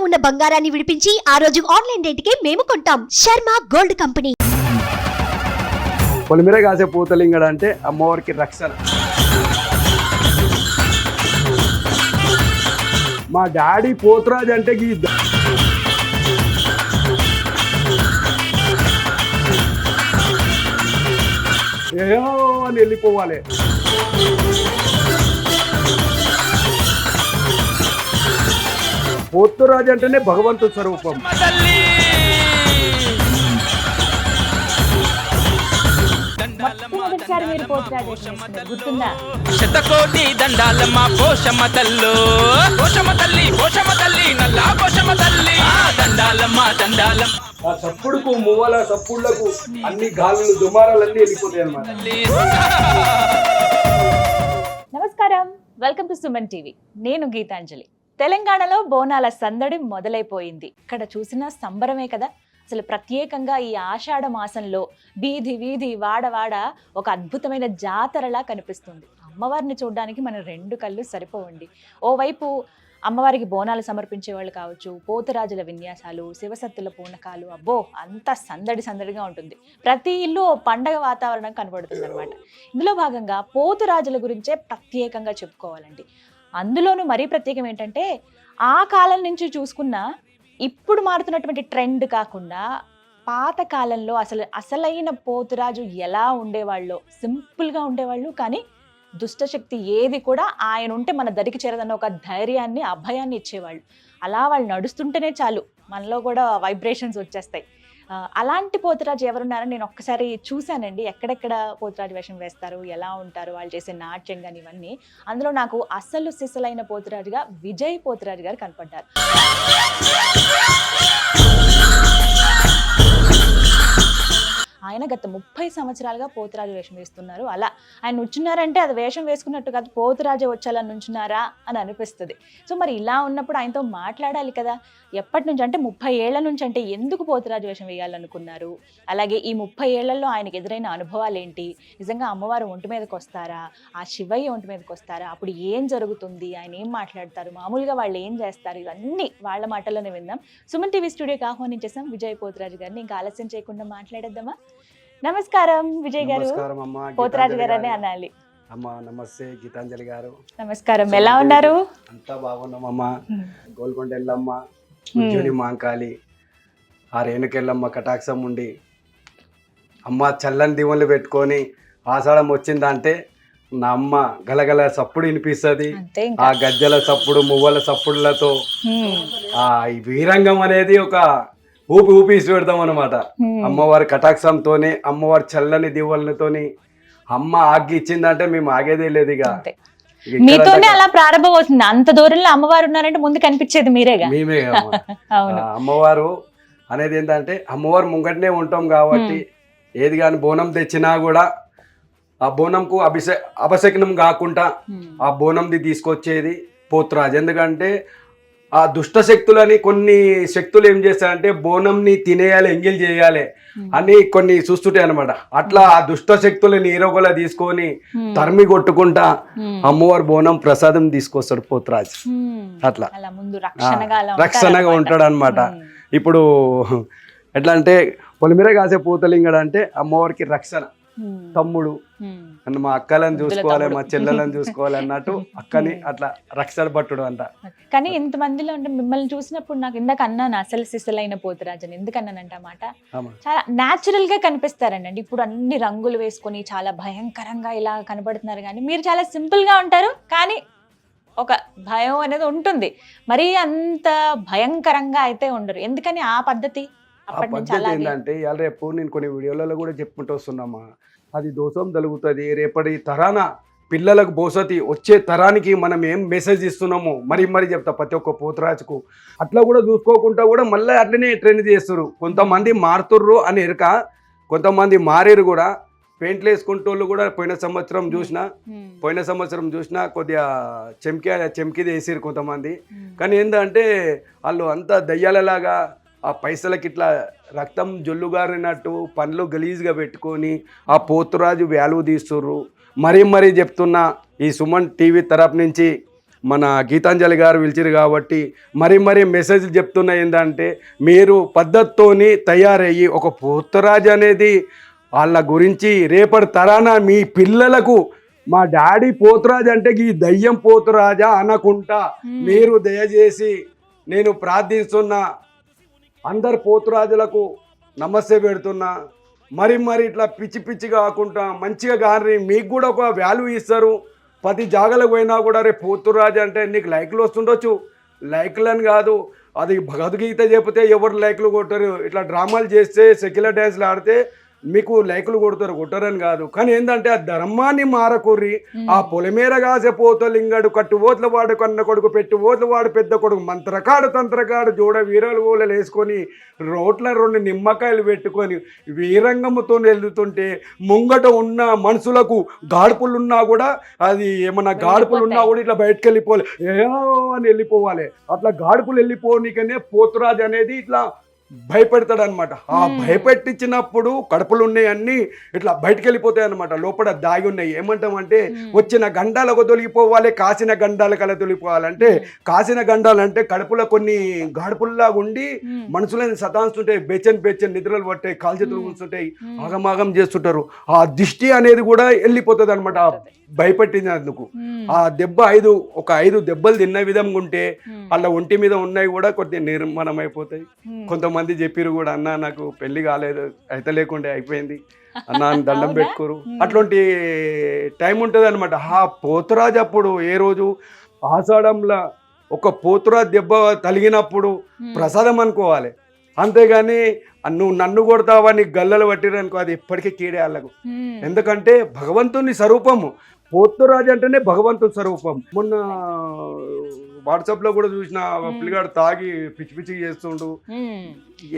ఉన్న బంగారాన్ని విడిపించి ఆ రోజు ఆన్లైన్ రేటుకే మేము కొంటాం. Sharma gold company. పొలిమేర కాసే పూతలింగడు అంటే అమ్మవారికి రక్షణ. మా డాడీ పోతురాజు అంటే ఏమో అని వెళ్ళిపోవాలి. పోతురాజు అంటేనే భగవంతుడి స్వరూపం. మొట్టమొదటిసారి మీరు పోతురాజు గుర్తుందా? శతకోటి దండాలమ్మ పోషమ్మ తల్లు, పోషమ్మ తల్లి, పోషమ్మ తల్లి, నల్లా పోషమ్మ తల్లి, దండాలమ్మ దండాలమ్మ. ఆ చప్పుడుకు మువ్వల చప్పుళ్లకు అన్ని గాలులు దుమారాలన్నీ వెళ్ళిపోతాయి అన్నమాట. నమస్కారం, వెల్కమ్ టు సుమన్ టీవీ. నేను గీతాంజలి. తెలంగాణలో బోనాల సందడి మొదలైపోయింది. ఇక్కడ చూసిన సంబరమే కదా. అసలు ప్రత్యేకంగా ఈ ఆషాఢ మాసంలో వీధి వీధి వాడవాడ ఒక అద్భుతమైన జాతరలా కనిపిస్తుంది. అమ్మవారిని చూడడానికి మన రెండు కళ్ళు సరిపోవండి. ఓవైపు అమ్మవారికి బోనాలు సమర్పించే వాళ్ళు కావచ్చు, పోతురాజుల విన్యాసాలు, శివసత్తుల పూనకాలు, అబ్బో అంత సందడి సందడిగా ఉంటుంది. ప్రతి ఇల్లు పండగ వాతావరణం కనబడుతుంది అనమాట. ఇందులో భాగంగా పోతురాజుల గురించే ప్రత్యేకంగా చెప్పుకోవాలండి. అందులోనూ మరీ ప్రత్యేకం ఏంటంటే, ఆ కాలం నుంచి చూసుకున్న ఇప్పుడు మారుతున్నటువంటి ట్రెండ్ కాకుండా పాత కాలంలో అసలైన పోతురాజు ఎలా ఉండేవాళ్ళో, సింపుల్గా ఉండేవాళ్ళు. కానీ దుష్టశక్తి ఏది కూడా ఆయన ఉంటే మన దరికి చేరదన్న ఒక ధైర్యాన్ని, అభయాన్ని ఇచ్చేవాళ్ళు. అలా వాళ్ళు నడుస్తుంటేనే చాలు మనలో కూడా వైబ్రేషన్స్ వచ్చేస్తాయి. అలాంటి పోతురాజు ఎవరున్నారని నేను ఒక్కసారి చూశానండి. ఎక్కడెక్కడ పోతురాజు వేషం వేస్తారు, ఎలా ఉంటారు, వాళ్ళు చేసే నాట్యం కానీ ఇవన్నీ. అందులో నాకు అసలు సిసలైన పోతురాజుగా విజయ్ పోతురాజు గారు కనపడ్డారు. ఆయన గత 30 సంవత్సరాలుగా పోతురాజు వేషం వేస్తున్నారు. అలా ఆయన నుంచున్నారంటే అది వేషం వేసుకున్నట్టు కాదు, పోతురాజే వచ్చేలా నుంచున్నారా అని అనిపిస్తుంది. సో మరి ఇలా ఉన్నప్పుడు ఆయనతో మాట్లాడాలి కదా. ఎప్పటి నుంచి అంటే 30 ఏళ్ల నుంచి అంటే ఎందుకు పోతురాజు వేషం వేయాలనుకున్నారు, అలాగే ఈ 30 ఏళ్లలో ఆయనకు ఎదురైన అనుభవాలు ఏంటి, నిజంగా అమ్మవారు ఒంటి మీదకి వస్తారా, ఆ శివయ్య ఒంటి మీదకి వస్తారా, అప్పుడు ఏం జరుగుతుంది, ఆయన ఏం మాట్లాడతారు, మామూలుగా వాళ్ళు ఏం చేస్తారు, ఇవన్నీ వాళ్ళ మాటల్లోనే విందాం. సుమన్ టీవీ స్టూడియోకి ఆహ్వానించేసాం విజయ్ పోతురాజు గారిని. ఇంకా ఆలస్యం చేయకుండా మాట్లాడేద్దామా? నమస్కారం విజయ్ గారు. పోతురాజు గారు అనే అనాలి. అమ్మా నమస్తే గీతాంజలి గారు. నమస్కారం, ఎలా ఉన్నారు? అంతా బాగున్నామమ్మా. గోల్కొండ ఎల్లమ్మ, ఉజ్జయిని మాంకాళి, ఆ రేణుకెళ్ళమ్మ కటాక్షం ఉండి అమ్మ చల్లని దీవెనలు పెట్టుకొని ఆషాఢం వచ్చిందంటే నా అమ్మ గలగల సప్పుడు వినిపిస్తుంది. ఆ గజ్జల సప్పుడు, మువ్వల సప్పుడులతో ఆ వీరంగం అనేది ఒక ఊపి పెడతాం అనమాట. అమ్మవారి కటాక్షంతోనే, అమ్మవారి చల్లని దివ్వలతోని అమ్మ ఆగి ఇచ్చిందంటే మేము ఆగేదే లేదు. ఇక మీతోనే అలా ప్రారంభం అవుతుంది. అంత దూరంలో అమ్మవారు ఉన్నారంటే ముందు కనిపించేది మీరేగా. మేమే అమ్మవారు అనేది ఏంటంటే అమ్మవారు ముంగటనే ఉంటాం కాబట్టి ఏది కానీ బోనం తెచ్చినా కూడా ఆ బోనంకు అపశకనం కాకుండా ఆ బోనంది తీసుకొచ్చేది పోతురాజు. ఎందుకంటే ఆ దుష్ట శక్తులని కొన్ని శక్తులు ఏం చేస్తాయంటే బోనంని తినేయాలి, ఎంగిల్ చేయాలి అని కొన్ని చూస్తుంటాయి అనమాట. అట్లా ఆ దుష్ట శక్తులని ఈరోగలా తీసుకొని తరిమి కొట్టుకుంటా అమ్మవారి బోనం ప్రసాదం తీసుకొస్తాడు పోతురాజు. అట్లా రక్షణగా ఉంటాడు అనమాట. ఇప్పుడు ఎట్లా అంటే పొలిమేర కాసే పూతలింగడు అంటే అమ్మవారికి రక్షణ. తమ్ముడు అంటే మా అక్కలను చూసుకోవాలి, మా చెల్లెలను చూసుకోవాలి అన్నట్టు అక్కని అట్లా రక్షణ పట్టుడు అంట. కానీ ఇంతమందిలో అంటే మిమ్మల్ని చూసినప్పుడు నాకు ఇందాక అన్నాను అసలు సిసలైన పోతురాజు ఎందుకన్నానంట అన్నమాట. చాలా న్యాచురల్ గా కనిపిస్తారండి. ఇప్పుడు అన్ని రంగులు వేసుకొని చాలా భయంకరంగా ఇలా కనబడుతున్నారు, కానీ మీరు చాలా సింపుల్ గా ఉంటారు. కానీ ఒక భయం అనేది ఉంటుంది, మరీ అంత భయంకరంగా అయితే ఉండరు. ఎందుకని ఆ పద్ధతి? ఏంటంటే ఇవాళ రేపు నేను కొన్ని వీడియోలలో కూడా చెప్పుకుంటూ వస్తున్నామా, అది దోషం తలుగుతుంది. రేపటి తరాన పిల్లలకు భవిష్యత్తు వచ్చే తరానికి మనం ఏం మెసేజ్ ఇస్తున్నామో మరీ చెప్తా ప్రతి ఒక్క పోతురాజుకు. అట్లా కూడా చూసుకోకుండా కూడా మళ్ళీ అట్లనే ట్రెండ్ చేస్తారు. కొంతమంది మారుతుర్రు అని ఎరక, కొంతమంది మారేరు కూడా. పెయింట్లు వేసుకుంటోళ్ళు కూడా పోయిన సంవత్సరం చూసినా కొద్దిగా చెంకిది వేసారు కొంతమంది. కానీ ఏంటంటే వాళ్ళు అంతా దయ్యాలలాగా ఆ పైసలకి ఇట్లా రక్తం జొల్లుగారినట్టు పండ్లు గలీజ్గా పెట్టుకొని ఆ పోతురాజు వాల్యూ తీస్తుర్రు. మరీ చెప్తున్నా, ఈ సుమన్ టీవీ తరపు నుంచి మన గీతాంజలి గారు పిలిచిరు కాబట్టి మరీ మెసేజ్లు చెప్తున్నాయి ఏంటంటే మీరు పద్ధతితోని తయారయ్యి ఒక పోతురాజు అనేది వాళ్ళ గురించి రేపటి తరాన మీ పిల్లలకు మా డాడీ పోతురాజు అంటే ఈ దయ్యం పోతురాజా అనకుంటా మీరు దయచేసి నేను ప్రార్థిస్తున్నా అందరు పోతురాజులకు నమస్తే పెడుతున్నా మరి ఇట్లా పిచ్చి కాకుండా మంచిగా కానీ మీకు కూడా ఒక వాల్యూ ఇస్తారు. ప్రతి జాగాలకు పోయినా కూడా రేపు పోతురాజు అంటే నీకు లైక్లు వస్తుండొచ్చు, లైక్లని కాదు అది భగవద్గీత చెప్తే ఎవరు లైక్లు కొట్టరు, ఇట్లా డ్రామాలు చేస్తే సెక్యులర్ డ్యాన్స్లు ఆడితే మీకు లైకులు కొట్టరని కాదు. కానీ ఏంటంటే ఆ ధర్మాన్ని మారకుర్రి ఆ పొలిమేర కాసే పోతలింగాడు కట్టుబోతుల వాడు కన్న కొడుకు పెట్టుబోతుల వాడు పెద్ద కొడుకు మంత్రకాడు తంత్రకాడు జోడ వీరలు గోళలు వేసుకొని రోట్ల 2 నిమ్మకాయలు పెట్టుకొని వీరంగముతో వెళ్తుంటే ముంగట ఉన్న మనుషులకు గాడుపులున్నా కూడా అది ఏమన్నా గాడుపులున్నా కూడా ఇట్లా బయటకు వెళ్ళిపోవాలి అని వెళ్ళిపోవాలి. అట్లా గాడుపులు వెళ్ళిపోనికనే పోతురాజు అనేది ఇట్లా భయపెడతాడు అనమాట. ఆ భయపెట్టించినప్పుడు కడుపులు ఉన్నాయన్నీ ఇట్లా బయటకు వెళ్ళిపోతాయి అనమాట, లోపల దాగి ఉన్నాయి. ఏమంటామంటే వచ్చిన గండాలకు తొలగిపోవాలి, కాసిన గండాలకలా తొలగిపోవాలంటే కాసిన గండాలంటే కడుపులో కొన్ని గాడుపుల్లాగా ఉండి మనుషులని సతాంస్తుంటాయి, బెచ్చని నిద్రలు పట్టాయి, కాలు చేతులు కూర్చుంటాయి, ఆగమాగం చేస్తుంటారు. ఆ దిష్టి అనేది కూడా వెళ్ళిపోతుంది అనమాట భయపెట్టినందుకు. ఆ దెబ్బ 5 దెబ్బలు తిన్న విధంగా ఉంటే అలా ఒంటి మీద ఉన్నాయి కూడా కొద్దిగా నిర్మాణం అయిపోతాయి. కొంతమంది చెప్పిరు కూడా అన్న నాకు పెళ్లి కాలేదు అయితే లేకుండే అయిపోయింది అన్న దండం పెట్టుకోరు, అట్లాంటి టైం ఉంటుంది అనమాట. ఆ పోతురాజు అప్పుడు ఏ రోజు ఆషాఢంలో ఒక పోతురాజు దెబ్బ తలిగినప్పుడు ప్రసాదం అనుకోవాలి, అంతేగాని నువ్వు నన్ను కొడతావా నీకు గల్లలు పట్టిరనుకో అది ఎప్పటికీ కీడే వాళ్ళకు. ఎందుకంటే భగవంతుని స్వరూపము పోతురాజు అంటేనే భగవంతుని స్వరూపం. మొన్న వాట్సాప్ లో కూడా చూసిన పిల్లగాడు తాగి పిచ్చి చేస్తుండు.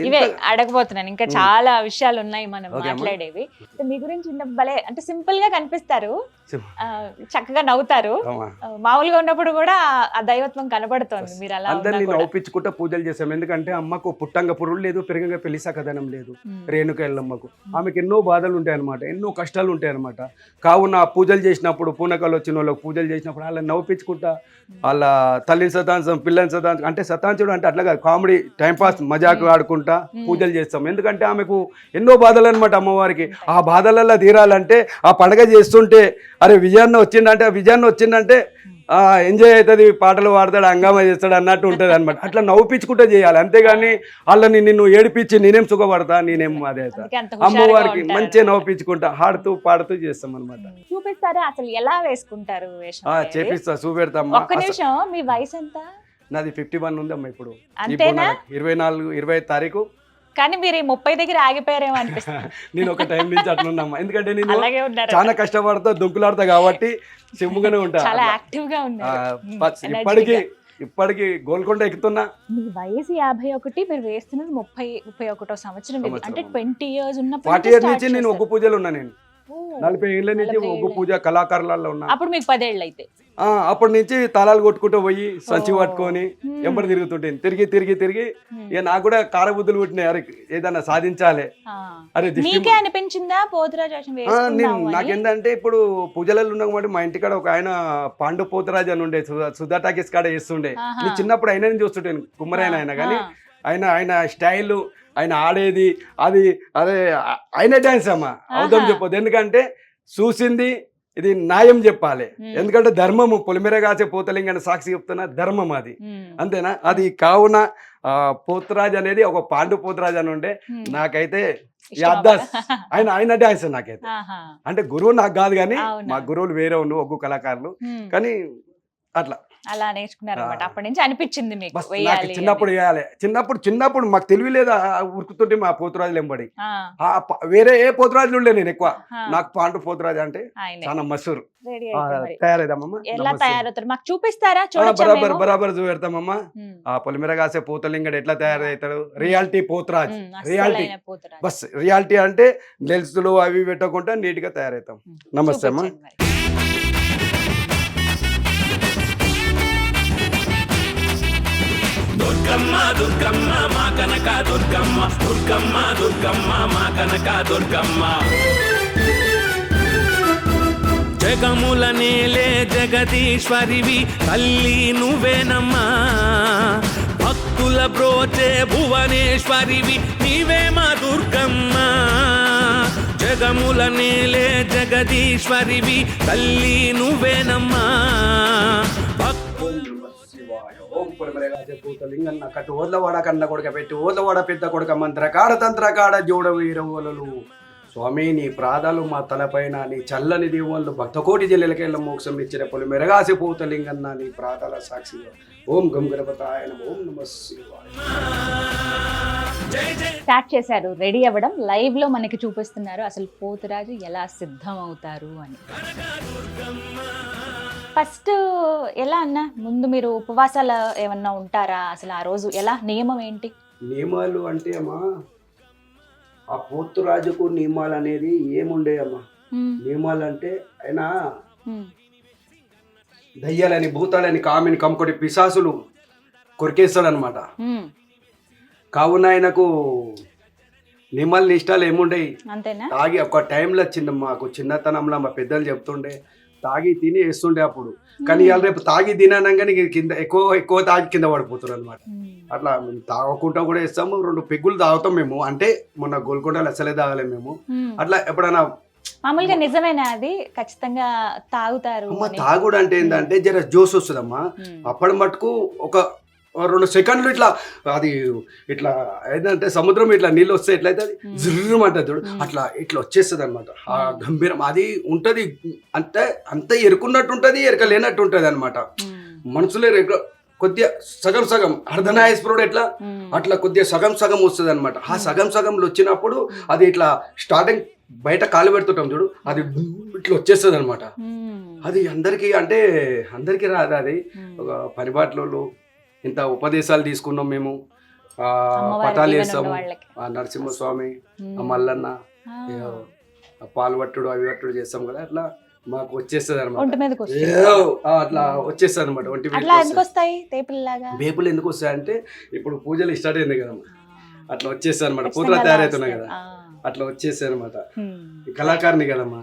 ఇవే అడగబోతున్నాను, ఇంకా చాలా విషయాలు ఉన్నాయి మనం మాట్లాడేవి. మీ గురించి భలే అంటే సింపుల్ గా కనిపిస్తారు, చక్కగా నవ్వుతారు, మామూలుగా ఉన్నప్పుడు కూడా ఆ దైవత్వం కనబడుతోంది. మీరు అలా అందరినీ నవ్వుపించుకుంటా పూజలు చేసాం. ఎందుకంటే అమ్మకు పుట్టంగా పురుడు లేదు, పెరగంగా పెళ్లి సకదనం లేదు. రేణుక ఎల్లమ్మకు ఆమెకు ఎన్నో బాధలు ఉంటాయి అనమాట, ఎన్నో కష్టాలు ఉంటాయి అనమాట. కావున పూజలు చేసినప్పుడు పూనకాలు వచ్చిన వాళ్ళకి పూజలు చేసినప్పుడు వాళ్ళని నవ్వుపించుకుంటా వాళ్ళ తల్లిని సతాంశం పిల్లని సతాంశం అంటే సతాంశుడు అంటే అట్లా కామెడీ టైంపాస్ మజాకు ఆడుకుంటా పూజలు చేస్తాం. ఎందుకంటే ఆమెకు ఎన్నో బాధలు అనమాట అమ్మవారికి. ఆ బాధలలో తీరాలంటే ఆ పండగ చేస్తుంటే అరే విజయాన్ని వచ్చిందంటే ఎంజాయ్ అవుతుంది, పాటలు పాడతాడు, హంగామా చేస్తాడు అన్నట్టు ఉంటుంది అనమాట. అట్లా నవ్వుపించుకుంటే చేయాలి, అంతేగాని వాళ్ళని నిన్ను ఏడిపించి నేనేం సుఖపడతా నేనేం అదే అమ్మవారికి మంచిగా నవ్వుపించుకుంటా ఆడుతూ పాడుతూ చేస్తాం అనమాట. చూపిస్తారా అసలు ఎలా వేసుకుంటారు? చేపిస్తా, చూపెడతా. ఒక్క నిమిషం, మీ వయసు ఎంత? నాది 51 ఉంది అమ్మ. ఇప్పుడు అంతేనా? 24-25 తారీఖు. కానీ మీరు 30 దగ్గర ఆగిపోయారేమో అనిపిస్తుంది. నేను ఒక టైం నుంచి అట్లా ఉన్నామ్మా, ఎందుకంటే నేను చాలా కష్టపడతా దొంకులాడతా కాబట్టి చెమ్ముగానే ఉంటా. చాలా యాక్టివ్ గా ఉన్నారు. ఇప్పటికి గోల్కొండ ఎక్కుతున్నా. మీ వయసు 51, మీరు వేస్తున్నది 30-31 సంవత్సరం, అంటే 20 years ఉన్న 40 years నుంచి నేను ఒగ్గు పూజలు ఉన్నా. నేను 40 ఏళ్ళ నుంచి ఒగ్గు పూజ కళాకారులలో ఉన్నా. అప్పుడు మీకు 10 ఏళ్ళు అయితే అప్పటి నుంచి తాళాలు కొట్టుకుంటూ పోయి సంచి పట్టుకొని ఎంబడి తిరుగుతుంటాను. తిరిగి ఇక నాకు కూడా కారబుద్ధులు పుట్టినాయి, అరే ఏదన్నా సాధించాలి. అరే మీకే అనిపించిందా పోతురాజు? నాకేంటంటే ఇప్పుడు పూజలలో ఉన్నాం కాబట్టి మా ఇంటికాడ ఒక ఆయన పాండు పోతురాజు అని ఉండే, సుధా టాకీస్ కాడ చేస్తుండే. నేను చిన్నప్పుడు ఆయన చూస్తుంటాను, కుమ్మరైన ఆయన. కానీ ఆయన స్టైల్, ఆయన ఆడేది అది అదే ఆయన డాన్స్ అమ్మ అవుతాం చెప్పొద్దు. ఎందుకంటే చూసింది ఇది న్యాయం చెప్పాలి, ఎందుకంటే ధర్మము పొలిమేర కాసే పోతలింగని సాక్షి చెప్తున్నా ధర్మం అది, అంతేనా? అది కావున పోతురాజు అనేది ఒక పాండు పోతురాజు అని ఉండే. నాకైతే యాద్దాస్ ఆయన డాన్స్ నాకైతే, అంటే గురువు నాకు కాదు కానీ మా గురువులు వేరే ఉండు ఒగ్గు కళాకారులు, కానీ అలా నేర్చుకున్నారు అన్నమాట. అప్పటి నుంచి అనిపించింది మీకు చిన్నప్పుడు మాకు తెలివి లేదా ఉరుకుతుంటే మా పోతురాజులు ఎంబడి. వేరే ఏ పోతురాజులు ఉండే, నేను ఎక్కువ నాకు పాండు పోతురాజు అంటే చాలా మసూరు. తయారైదామమ్మా, ఎలా తయారవుతారు మాకు చూపిస్తారా? బరాబర్ చూపెడతామమ్మా. ఆ పొలిమేర కాసే పోతలింగడు ఎట్లా తయారవుతాడు, రియాలిటీ పోతురాజు. రియాలిటీ అంటే లెన్సులు అవి పెట్టకుండా నీట్ గా తయారవుతాం. నమస్తే అమ్మా. దుర్గమ్మ మా కనక దుర్గమ్మ మా కనక దుర్గమ్మ. జగముల నేలే జగదీశ్వరివి తల్లి నువ్వేనమ్మా భక్తుల బ్రోచే భువనేశ్వరివి నీవే మా దుర్గమ్మ జగముల నేలే జగదీశ్వరివి తల్లి నువ్వేనమ్మా ఓం పొలిమేరగాసే పూతలింగన్న కట్టు ఓర్లవాడ కన్న కొడుక పెట్టి ఓర్లవాడ పెద్ద కొడుక మంత్రకాడ తంత్రకాడ జోడ వీరవోలలు స్వామి నీ ప్రాదాలు మా తలపైన నీ చల్లని దీవులు భక్తకోటి జిల్లెలకెళ్ళ మోక్షం ఇచ్చిన పొలిమేరగాసే పూతలింగన్న నీ ప్రాదాల సాక్షిగా ఓం గం గణపతాయ నమః ఓం నమః శివాయ. స్టార్ట్ చేశారు, రెడీ అవ్వడం లైవ్ లో మనకి చూపిస్తున్నారు అసలు పోతురాజు ఎలా సిద్ధం అవుతారు అని. ఫస్ట్ ఎలా అన్న ముందు మీరు ఉపవాసాలు ఏమన్నా ఉంటారా అసలు ఆ రోజు ఎలా నియమం ఏంటి? నియమాలు అంటే అమ్మా ఆ పోతురాజుకు నియమాలు అనేది ఏముండే అమ్మా. నియమాలు అంటే ఆయన దయ్యాలని భూతాలని కామిని కమ్ముకొని పిశాసులు కొరికేస్తాడు అనమాట. కావున ఆయనకు నియమాలు నిష్టాలు ఏముండేవి. అంతేనా? తాగి ఒక టైంలో మాకు చిన్నతనంలో మా పెద్దలు చెప్తుండే తాగి తిని వేస్తుండే అప్పుడు. కానీ ఇవాళ రేపు తాగి తినగానే కింద ఎక్కువ తాగి కింద పడిపోతారు అనమాట. అట్లా మేము తాగకుండా కూడా వేస్తాము, 2 పెగ్గులు తాగుతాం మేము. అంటే మొన్న గోల్కొండలో అసలే తాగలేము మేము. అట్లా ఎప్పుడైనా మామూలుగా నిజమేనా అది ఖచ్చితంగా తాగుతారు? అమ్మ తాగుడు అంటే ఏంటంటే జర జోస్ వస్తుందమ్మా. అప్పటి మటుకు ఒక 2 సెకండ్లు ఇట్లా అది ఇట్లా ఏంటంటే సముద్రం ఇట్లా నీళ్ళు వస్తే ఎట్లయితే అది జుర్రమంటది చూడు అట్లా ఇట్లా వచ్చేస్తుంది అనమాట. ఆ గంభీరం అది ఉంటది. అంటే అంత ఎరుకున్నట్టు ఉంటది, ఎరక లేనట్టు ఉంటది అనమాట. మనసులో కొద్దిగా సగం సగం అర్ధనాయస్పురుడు ఎట్లా అట్లా కొద్దిగా సగం సగం వస్తుంది అనమాట. ఆ సగం సగంలో వచ్చినప్పుడు అది ఇట్లా స్టార్టింగ్ బయట కాలు పెడుతుంటాం చూడు అది ఇట్లా వచ్చేస్తుంది అనమాట. అది అందరికి అంటే అందరికి రాదు. అది ఒక పరిపాట్లో ఇంత ఉపదేశాలు తీసుకున్నాం మేము. పటాలు వేస్తాము, ఆ నరసింహస్వామి, ఆ మల్లన్న, పాలు పట్టుడు అవి పట్టుడు చేస్తాం కదా. అట్లా మాకు వచ్చేస్తుంది అనమాట. అట్లా వచ్చేస్తుంది అనమాట. ఒంటి వేపులు ఎందుకు వస్తాయి అంటే ఇప్పుడు పూజలు స్టార్ట్ అయింది కదమ్మా, అట్లా వచ్చేస్తాయి అనమాట. పూతలు తయారవుతున్నాయి కదా, అట్లా వచ్చేస్తాయి అనమాట. కళాకారిని కదమ్మా,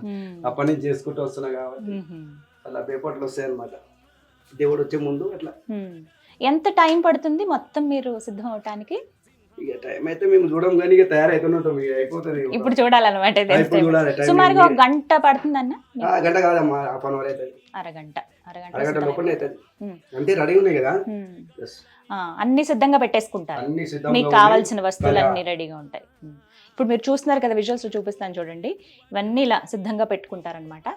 అప్పటి నుంచి చేసుకుంటూ వస్తున్నా కాబట్టి అట్లా వేపట్లు వస్తాయి అనమాట. దేవుడు వచ్చే ముందు అట్లా. ఎంత టైం పడుతుంది మొత్తం మీరు సిద్ధం అవటానికి? ఇక టైం అయితే మేము చూడం కానీ ఇక తయారైతుంటాం. ఇక అయిపోతుంది. ఇప్పుడు చూడాలన్నమాట. సుమారుగా 1 గంట పడుతుంది అన్న? గంట కాదమ్మా, హాఫ్ అన్ అవర్ అవుతుంది. అరగంట లోపలనే అవుతుంది. అంటే రెడీ ఉన్నాయి కదా, అన్ని సిద్ధంగా పెట్టేసుకుంటారు. మీకు కావాల్సిన వస్తువులు అన్ని రెడీగా ఉంటాయి. ఇప్పుడు మీరు చూస్తున్నారు కదా, విజువల్స్ చూపిస్తాను చూడండి. ఇవన్నీ ఇలా సిద్ధంగా పెట్టుకుంటారనమాట.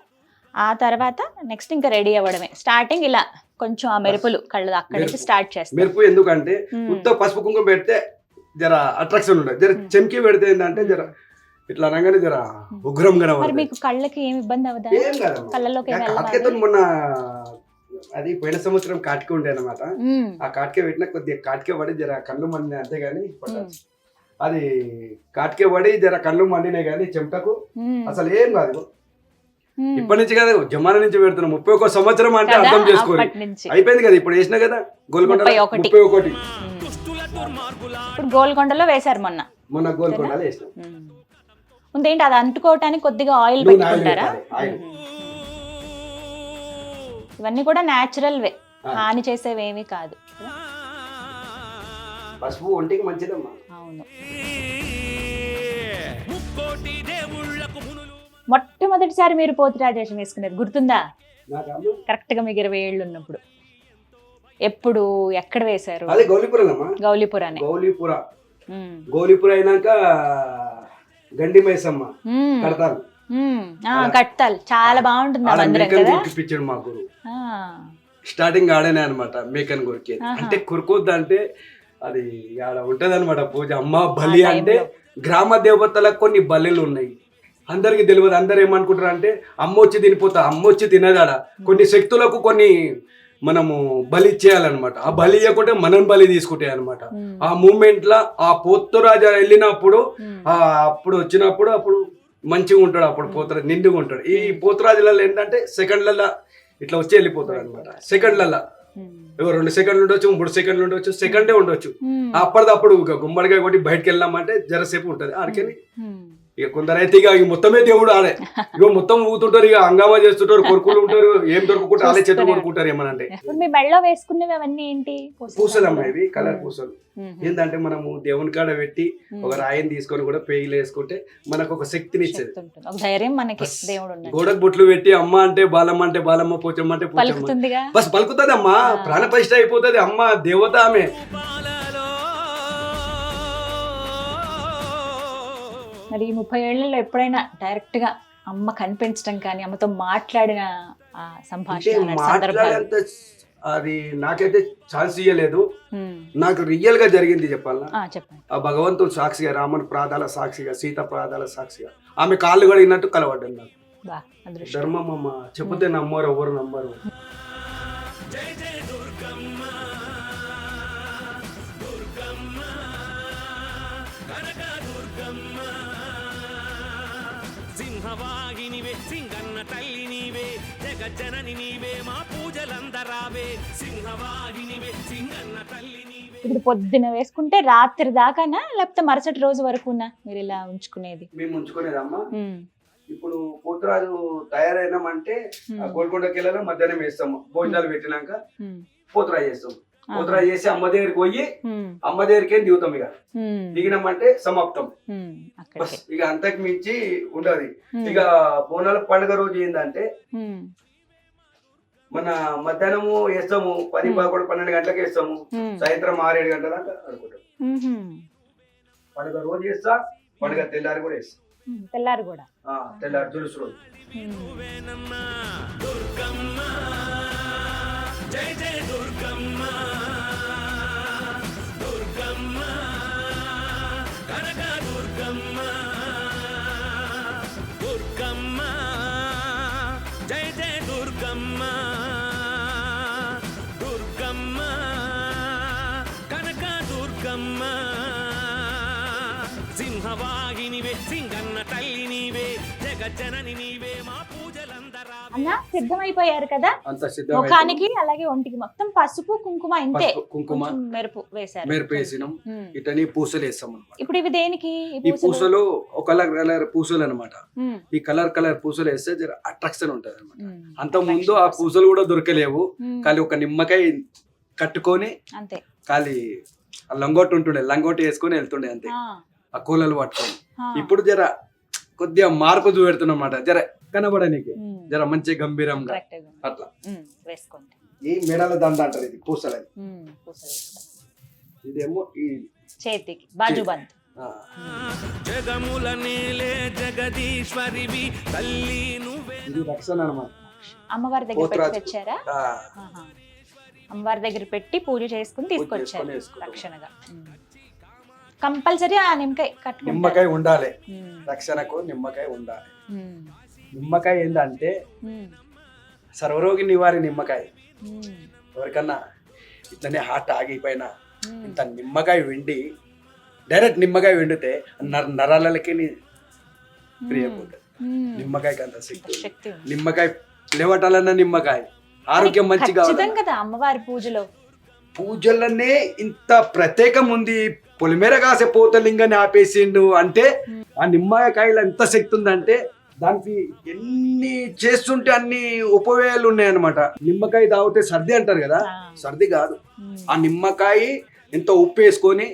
ఆ తర్వాత నెక్స్ట్ ఇంకా రెడీ అవ్వడమే. స్టార్టింగ్ ఇలా కొంచెం ఆ మెరుపులు కళ్ళు అక్కడి నుంచి స్టార్ట్ చేస్తారు. మెరుపు ఎందుకంటే ఉత్త పసుపు కుంకుమ పెడితే జర అట్రాక్షన్ ఉండదు. జర చెంకి పెడితే ఏంటంటే జర ఇట్లా అనగానే జర ఉగ్రంగా. మరి మీకు కళ్ళకి ఏమి ఇబ్బంది అవ్వదా? ఏం కాదు. కళ్ళలోకి మొన్న అది పోయిన సంవత్సరం కాటికే ఉండే అనమాట. ఆ కాటికే పెట్టిన కొద్దిగా కాటికే పడి జర కళ్ళు మండినాయి అంతేగాని అది కాటికే పడి జర కళ్ళు మండినాయి కానీ చెమటకు అసలు ఏం కాదు. ఇప్పటి నుంచి కదా జమానా నుంచి పెడుతున్నాం. 31 సంవత్సరం అంటే అర్థం చేసుకోవాలి. అయిపోయింది కదా, ఇప్పుడు వేసినా కదా గోల్కొండ 31. ఇప్పుడు గోల్కొండలో వేశారు మొన్న గోల్కొండలో వేసినాం. ముందేంటి అది అంటుకోవటానికి కొద్దిగా ఆయిల్ పెట్టుకుంటారా? ఇవన్నీ కూడా న్యాచురల్ వే, హాని చేసేవేమీ కాదు. పసుపు ఒంటికి మంచిదమ్మా. అవును. మొట్టమొదటిసారి మీరు పోతురాజేషం వేసుకునేది గుర్తుందా? కరెక్ట్ గా మీకు 20 ఏళ్ళు ఉన్నప్పుడు. ఎప్పుడు ఎక్కడ వేశారు? అదే గౌలీపురం. గౌలీపురానే. గౌలీపుర అయినాక గండి మైసమ్మ కడతారు. కట్టాలి, చాలా బాగుంటుంది ఆ మందిరం కదా. పిచ్చాడు మా గురువు. స్టార్టింగ్ ఆడనే అనమాట మేకన్ కొరికేది. అంటే కొరుకోద్దు అంటే అది ఆడ ఉంటది అనమాట పూజ. అమ్మ బలి అంటే గ్రామ దేవతలకు కొన్ని బలిలు ఉన్నాయి, అందరికి తెలియదు. అందరు ఏమనుకుంటారు అంటే అమ్మ వచ్చి తినిపోతా, అమ్మ వచ్చి తినదాడ. కొన్ని శక్తులకు కొన్ని మనము బలి ఇచ్చేయాలన్నమాట. ఆ బలి ఇవ్వకుంటే మనం బలి తీసుకుంటాయి అనమాట. ఆ మూమెంట్ లా ఆ పోతురాజు వెళ్ళినప్పుడు అప్పుడు వచ్చినప్పుడు అప్పుడు మంచిగా ఉంటాడు. అప్పుడు పోతురాజు నిండుగా ఉంటాడు. ఈ పోతురాజులలో ఏంటంటే సెకండ్లలో ఇట్లా వచ్చి వెళ్ళిపోతాడు అనమాట. సెకండ్లలో 2 సెకండ్లు ఉండొచ్చు, 3 సెకండ్లు ఉండొచ్చు, సెకండే ఉండొచ్చు. అప్పటిదప్పుడు గుమ్మడికాయ కొట్టి బయటకు వెళ్ళామంటే జరసేపు ఉంటది. ఆడికెళ్ళి ఇక కొందరైతే ఇక మొత్తమే దేవుడు ఆడే ఇక మొత్తం ఊతుంటారు, ఇక హంగామా చేస్తుంటారు, కొరుకులు ఉంటారు, ఏం దొరుకుంటారు వాళ్ళే చెట్టు కొరుకుంటారు ఏమనంటే. ఇప్పుడు మీ మెడలో వేసుకునేవి అవన్నీ ఏంటి? పూసలు అమ్మా, ఇవి కలర్ పూసలు. ఏంటంటే మనము దేవుని కాడ పెట్టి ఒక రాయిని తీసుకొని కూడా పేయిలు వేసుకుంటే మనకు ఒక శక్తిని ఇచ్చేది, ఒక ధైర్యం మనకి దేవుడు ఉన్నాడు. గోడకు బొట్లు పెట్టి అమ్మ అంటే బాలమ్మ అంటే బాలమ్మ, పోచమ్మ అంటే పోచమ్మ, పలుకుతుందిగా, బస్ పలుకుతుంది అమ్మా, ప్రాణప్రతిష్ఠ అయిపోతుంది. అమ్మ దేవత ఆమె. మరి ఈ 30 ఏళ్లలో ఎప్పుడైనా డైరెక్ట్ గా అమ్మ కనిపించడం కానీ అమ్మతో మాట్లాడిన సంభాషణ మాట్లాడేంత అది నాకైతే ఛాన్స్ ఇయ్యలేదు. నాకు రియల్ గా జరిగింది చెప్పాలా, చెప్పండి. ఆ భగవంతుడు సాక్షిగా, రాముని ప్రాదాల సాక్షిగా, సీత ప్రాదాల సాక్షిగా ఆమె కాళ్ళు కడిగినట్టు కలవడ్డాను నాకు. ధర్మం అమ్మ, చెప్తే నమ్మరు, ఎవరు నమ్మరు. సింహవాహినివే, సింగన్న తల్లి నీవే, జగజ్జనని నీవే, మా పూజలందరావే. సింహవాహినివే, సింగన్న తల్లి నీవే. ఇప్పుడు పొద్దున వేసుకుంటే రాత్రి దాకానా, లేకపోతే మరుసటి రోజు వరకునా మీరు ఇలా ఉంచుకునేది? మేము ఉంచుకునేదమ్మా. ఇప్పుడు పోతురాజు తయారైనామంటే గోల్కొండకి వెళ్ళాలి, మధ్యాహ్నం వేస్తాము, భోజనాలు పెట్టినాక పోతురాజు చేస్తాం. పోతురాజు చేసి అమ్మ దగ్గరికి పోయి అమ్మ దగ్గరికి దిగుతాం. ఇక దిగినామంటే సమాప్తం. ఇక అంతకు మించి ఉండదు. ఇక బోనాల పండుగ రోజు ఏంటంటే మన మధ్యాహ్నము వేస్తాము, 10, 11, 12 గంటలకు వేస్తాము, సాయంత్రం 6, 7 గంటల దాకా ఆడుకుంటాం. పండుగ రోజు వేస్తా, పండుగ తెల్లారి కూడా వేస్తా. తెల్లారి కూడా, తెల్లారి తులసి రోజు. జై జై దుర్గమ్మ, దుర్గమ్మ, కనక దుర్గమ్మ, దుర్గమ్మ, జై జై దుర్గమ్మ, దుర్గమ్మ, కనక దుర్గమ్మ. సింహవాహినివే, సింగన్న తల్లి నీవే, జగజ్జనని నీవే, మా పూజలందరా. అన్న సిద్ధమైపోయారు కదా, అంత ముఖానికి అలాగే ఒంటికి మొత్తం పసుపు కుంకుమ ఇంతే, కుంకుమ మెరుపు వేసారు, మెరుపు వేసినాం. ఇటని పూసలు వేస్తాం అన్నమాట. ఇప్పుడు ఇవి దేనికి? ఈ పూసలు ఒక కలర్ పూసలు అనమాట. ఈ కలర్ పూసలు వేస్తే జర అట్రాక్షన్ ఉంటది అనమాట. అంత ముందు ఆ పూసలు కూడా దొరకలేవు, ఖాళీ ఒక నిమ్మకాయ కట్టుకొని అంతే, ఖాళీ లంగోటి ఉంటుండే, లంగోటి వేసుకొని వెళ్తుండే అంతే, ఆ కూలలు పట్టుకొని. ఇప్పుడు జర కొద్దిగా మార్పు చూపెడుతున్నా అన్నమాట, జర కనబడడానికి జర మంచి గంభీరంగా అట్లా వేసుకోండి. ఈ మెడల దండ అంటారు, ఇది పూసలని. ఇదేమో ఈ చేతికి బాజుబంద్. జగముల నేలే జగదీశ్వరివి తల్లి నువ్వే. ఇది రక్షణ అన్నమాట. అమ్మవారి దగ్గర పెట్టి తెచ్చారా? అమ్మవారి దగ్గర పెట్టి పూజ చేసుకుని తీసుకొచ్చారు రక్షణగా. కంపల్సరీ ఆ నిమ్మకాయ ఉండాలి, రక్షణకు నిమ్మకాయ ఉండాలి. నిమ్మకాయ ఏంటంటే సర్వరోగి నివారి నిమ్మకాయ. ఎవరికన్నా ఇట్లనే హార్ట్ ఆగిపోయినా ఇంత నిమ్మకాయ వెండి, డైరెక్ట్ నిమ్మకాయ వెండితే నరాలకి ఫ్రీ అయిపోతుంది. నిమ్మకాయకి అంత శక్తి. నిమ్మకాయ లేవటాలన్న నిమ్మకాయ ఆరోగ్యం మంచిగా కదా. అమ్మవారి పూజలనే ఇంత ప్రత్యేకం ఉంది. పొలిమేర కాసే పోతలింగాన్ని ఆపేసిండు అంటే ఆ నిమ్మకాయలు ఎంత శక్తి ఉందంటే దానికి ఎన్ని చేస్తుంటే అన్ని ఉపయోగాలు ఉన్నాయన్నమాట. నిమ్మకాయ తాగితే సర్ది అంటారు కదా, సర్ది కాదు. ఆ నిమ్మకాయ ఎంత ఉప్పు వేసుకొని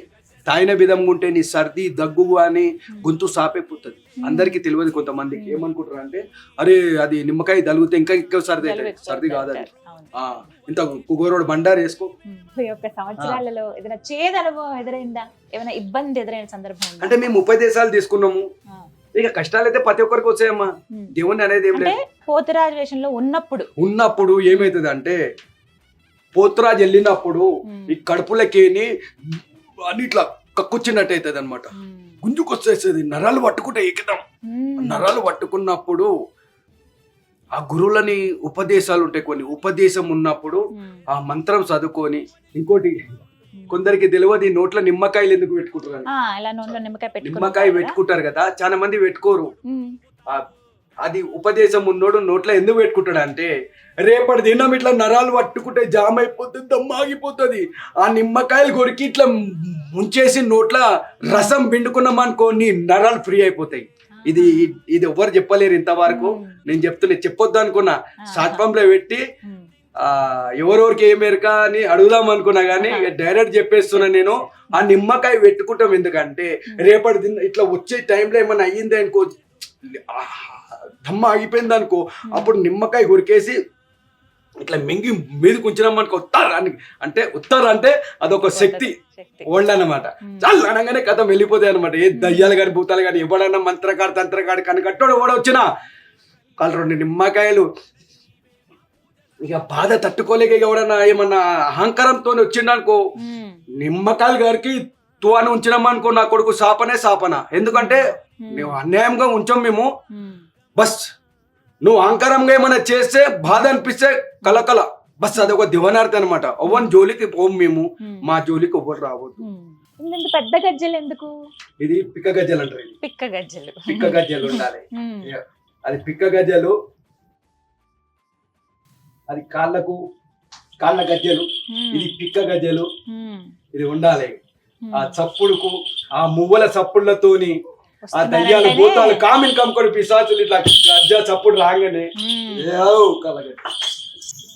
తాగిన విధంగా ఉంటే నీ సర్ది దగ్గు అని గొంతు సాపైపోతుంది. అందరికి తెలియదు, కొంతమందికి ఏమనుకుంటారు అంటే అరే అది నిమ్మకాయ తగిలితే ఇంకా ఎక్కువ సర్ది అవుతుంది. సర్ది కాదు అది. ఇంత కుగోరోడు బండారు వేసుకో. సంవత్సరాలలో ఏదైనా చేదు అనుభవం ఎదురైందా? ఏమైనా ఇబ్బంది ఎదురైన సందర్భం అంటే మేము 30 దేశాలు తీసుకున్నాము. ఇక కష్టాలు అయితే ప్రతి ఒక్కరికి వచ్చాయమ్మా. దేవుని అనేది ఏం లేదు. పోతురాజు వేషంలో ఉన్నప్పుడు ఏమైతుంది అంటే పోతురాజు వెళ్ళినప్పుడు ఈ కడుపులకేని అని ఇట్లా కక్కుచ్చినట్టు అవుతుంది అనమాట. గుంజుకొచ్చేసేది, నరాలు పట్టుకుంటే ఏకదం. నరాలు పట్టుకున్నప్పుడు ఆ గురువులని ఉపదేశాలు ఉంటాయి, కొన్ని ఉపదేశం ఉన్నప్పుడు ఆ మంత్రం చదువుకొని. ఇంకోటి కొందరికి తెలియదు నోట్ల నిమ్మకాయలు ఎందుకు పెట్టుకుంటారు. నిమ్మకాయ పెట్టుకుంటారు కదా, చాలా మంది పెట్టుకోరు. అది ఉపదేశం ఉన్నోడు నోట్లో ఎందుకు పెట్టుకుంటాడు అంటే రేపటి దినం ఇట్లా నరాలు పట్టుకుంటే జామ్ అయిపోతుంది, దమ్మాగిపోతుంది. ఆ నిమ్మకాయలు కొరికి ఇట్లా ముంచేసి నోట్ల రసం పిండుకున్నాం అనుకో నీ నరాలు ఫ్రీ అయిపోతాయి. ఇది ఇది ఎవ్వరు చెప్పలేరు ఇంతవరకు. నేను చెప్పొద్దు అనుకున్నా, షార్ట్ ఫామ్ లో పెట్టి ఎవరెవరికి ఏ మేరక అని అడుగుదాం అనుకున్నా కానీ డైరెక్ట్ చెప్పేస్తున్నా. నేను ఆ నిమ్మకాయ పెట్టుకుంటాం ఎందుకంటే రేపటి దిన ఇట్లా వచ్చే టైంలో ఏమన్నా అయ్యింది అనుకో, దమ్మ ఆగిపోయింది అనుకో, అప్పుడు నిమ్మకాయ కొరికేసి ఇట్లా మింగి మీదకి ఉంచినాం అనుకో, ఉత్తారు అంటే అదొక శక్తి ఓల్డ్ అన్నమాట. చాలా అనగానే కథ వెళ్ళిపోతాయి అనమాట. ఏ దయ్యాలు కానీ భూతాలు కానీ ఎవడన్నా మంత్రకాడు తంత్రకాడు కనకట్టోడు ఎవడ వచ్చినా వాళ్ళు 2 నిమ్మకాయలు ఇక బాధ తట్టుకోలేక ఎవడన్నా ఏమన్నా అహంకారంతో వచ్చిండనుకో, నిమ్మకాయలు గారికి తువాను ఉంచినామనుకో నా కొడుకు సాపన. ఎందుకంటే నువ్వు అన్యాయంగా ఉంచాం మేము, బస్ నువ్వు అహంకారంగా ఏమైనా చేస్తే బాధ అనిపిస్తే కలకల బస్ అదొక దివనార్థి అనమాట. ఎవరి జోలికి పోం మేము, మా జోలికి ఎవ్వరు రావద్దు. పెద్ద గజ్జలు ఎందుకు? ఇది పిక్క గజ్జలు అంటారు. పిక్క గజ్జలు ఉండాలి. అది పిక్క గజ్జలు, అది కాళ్ళ గజ్జలు, ఇది పిక్క గజ్జలు, ఇది ఉండాలి. ఆ చప్పుడుకు ఆ మువ్వల చప్పుళ్లతోని ఆ దయ్యాలు భూతాలు కామిన్ కమ్ముకొని పిశాచులు ఇట్లా గజ్జ చప్పుడు రాగానే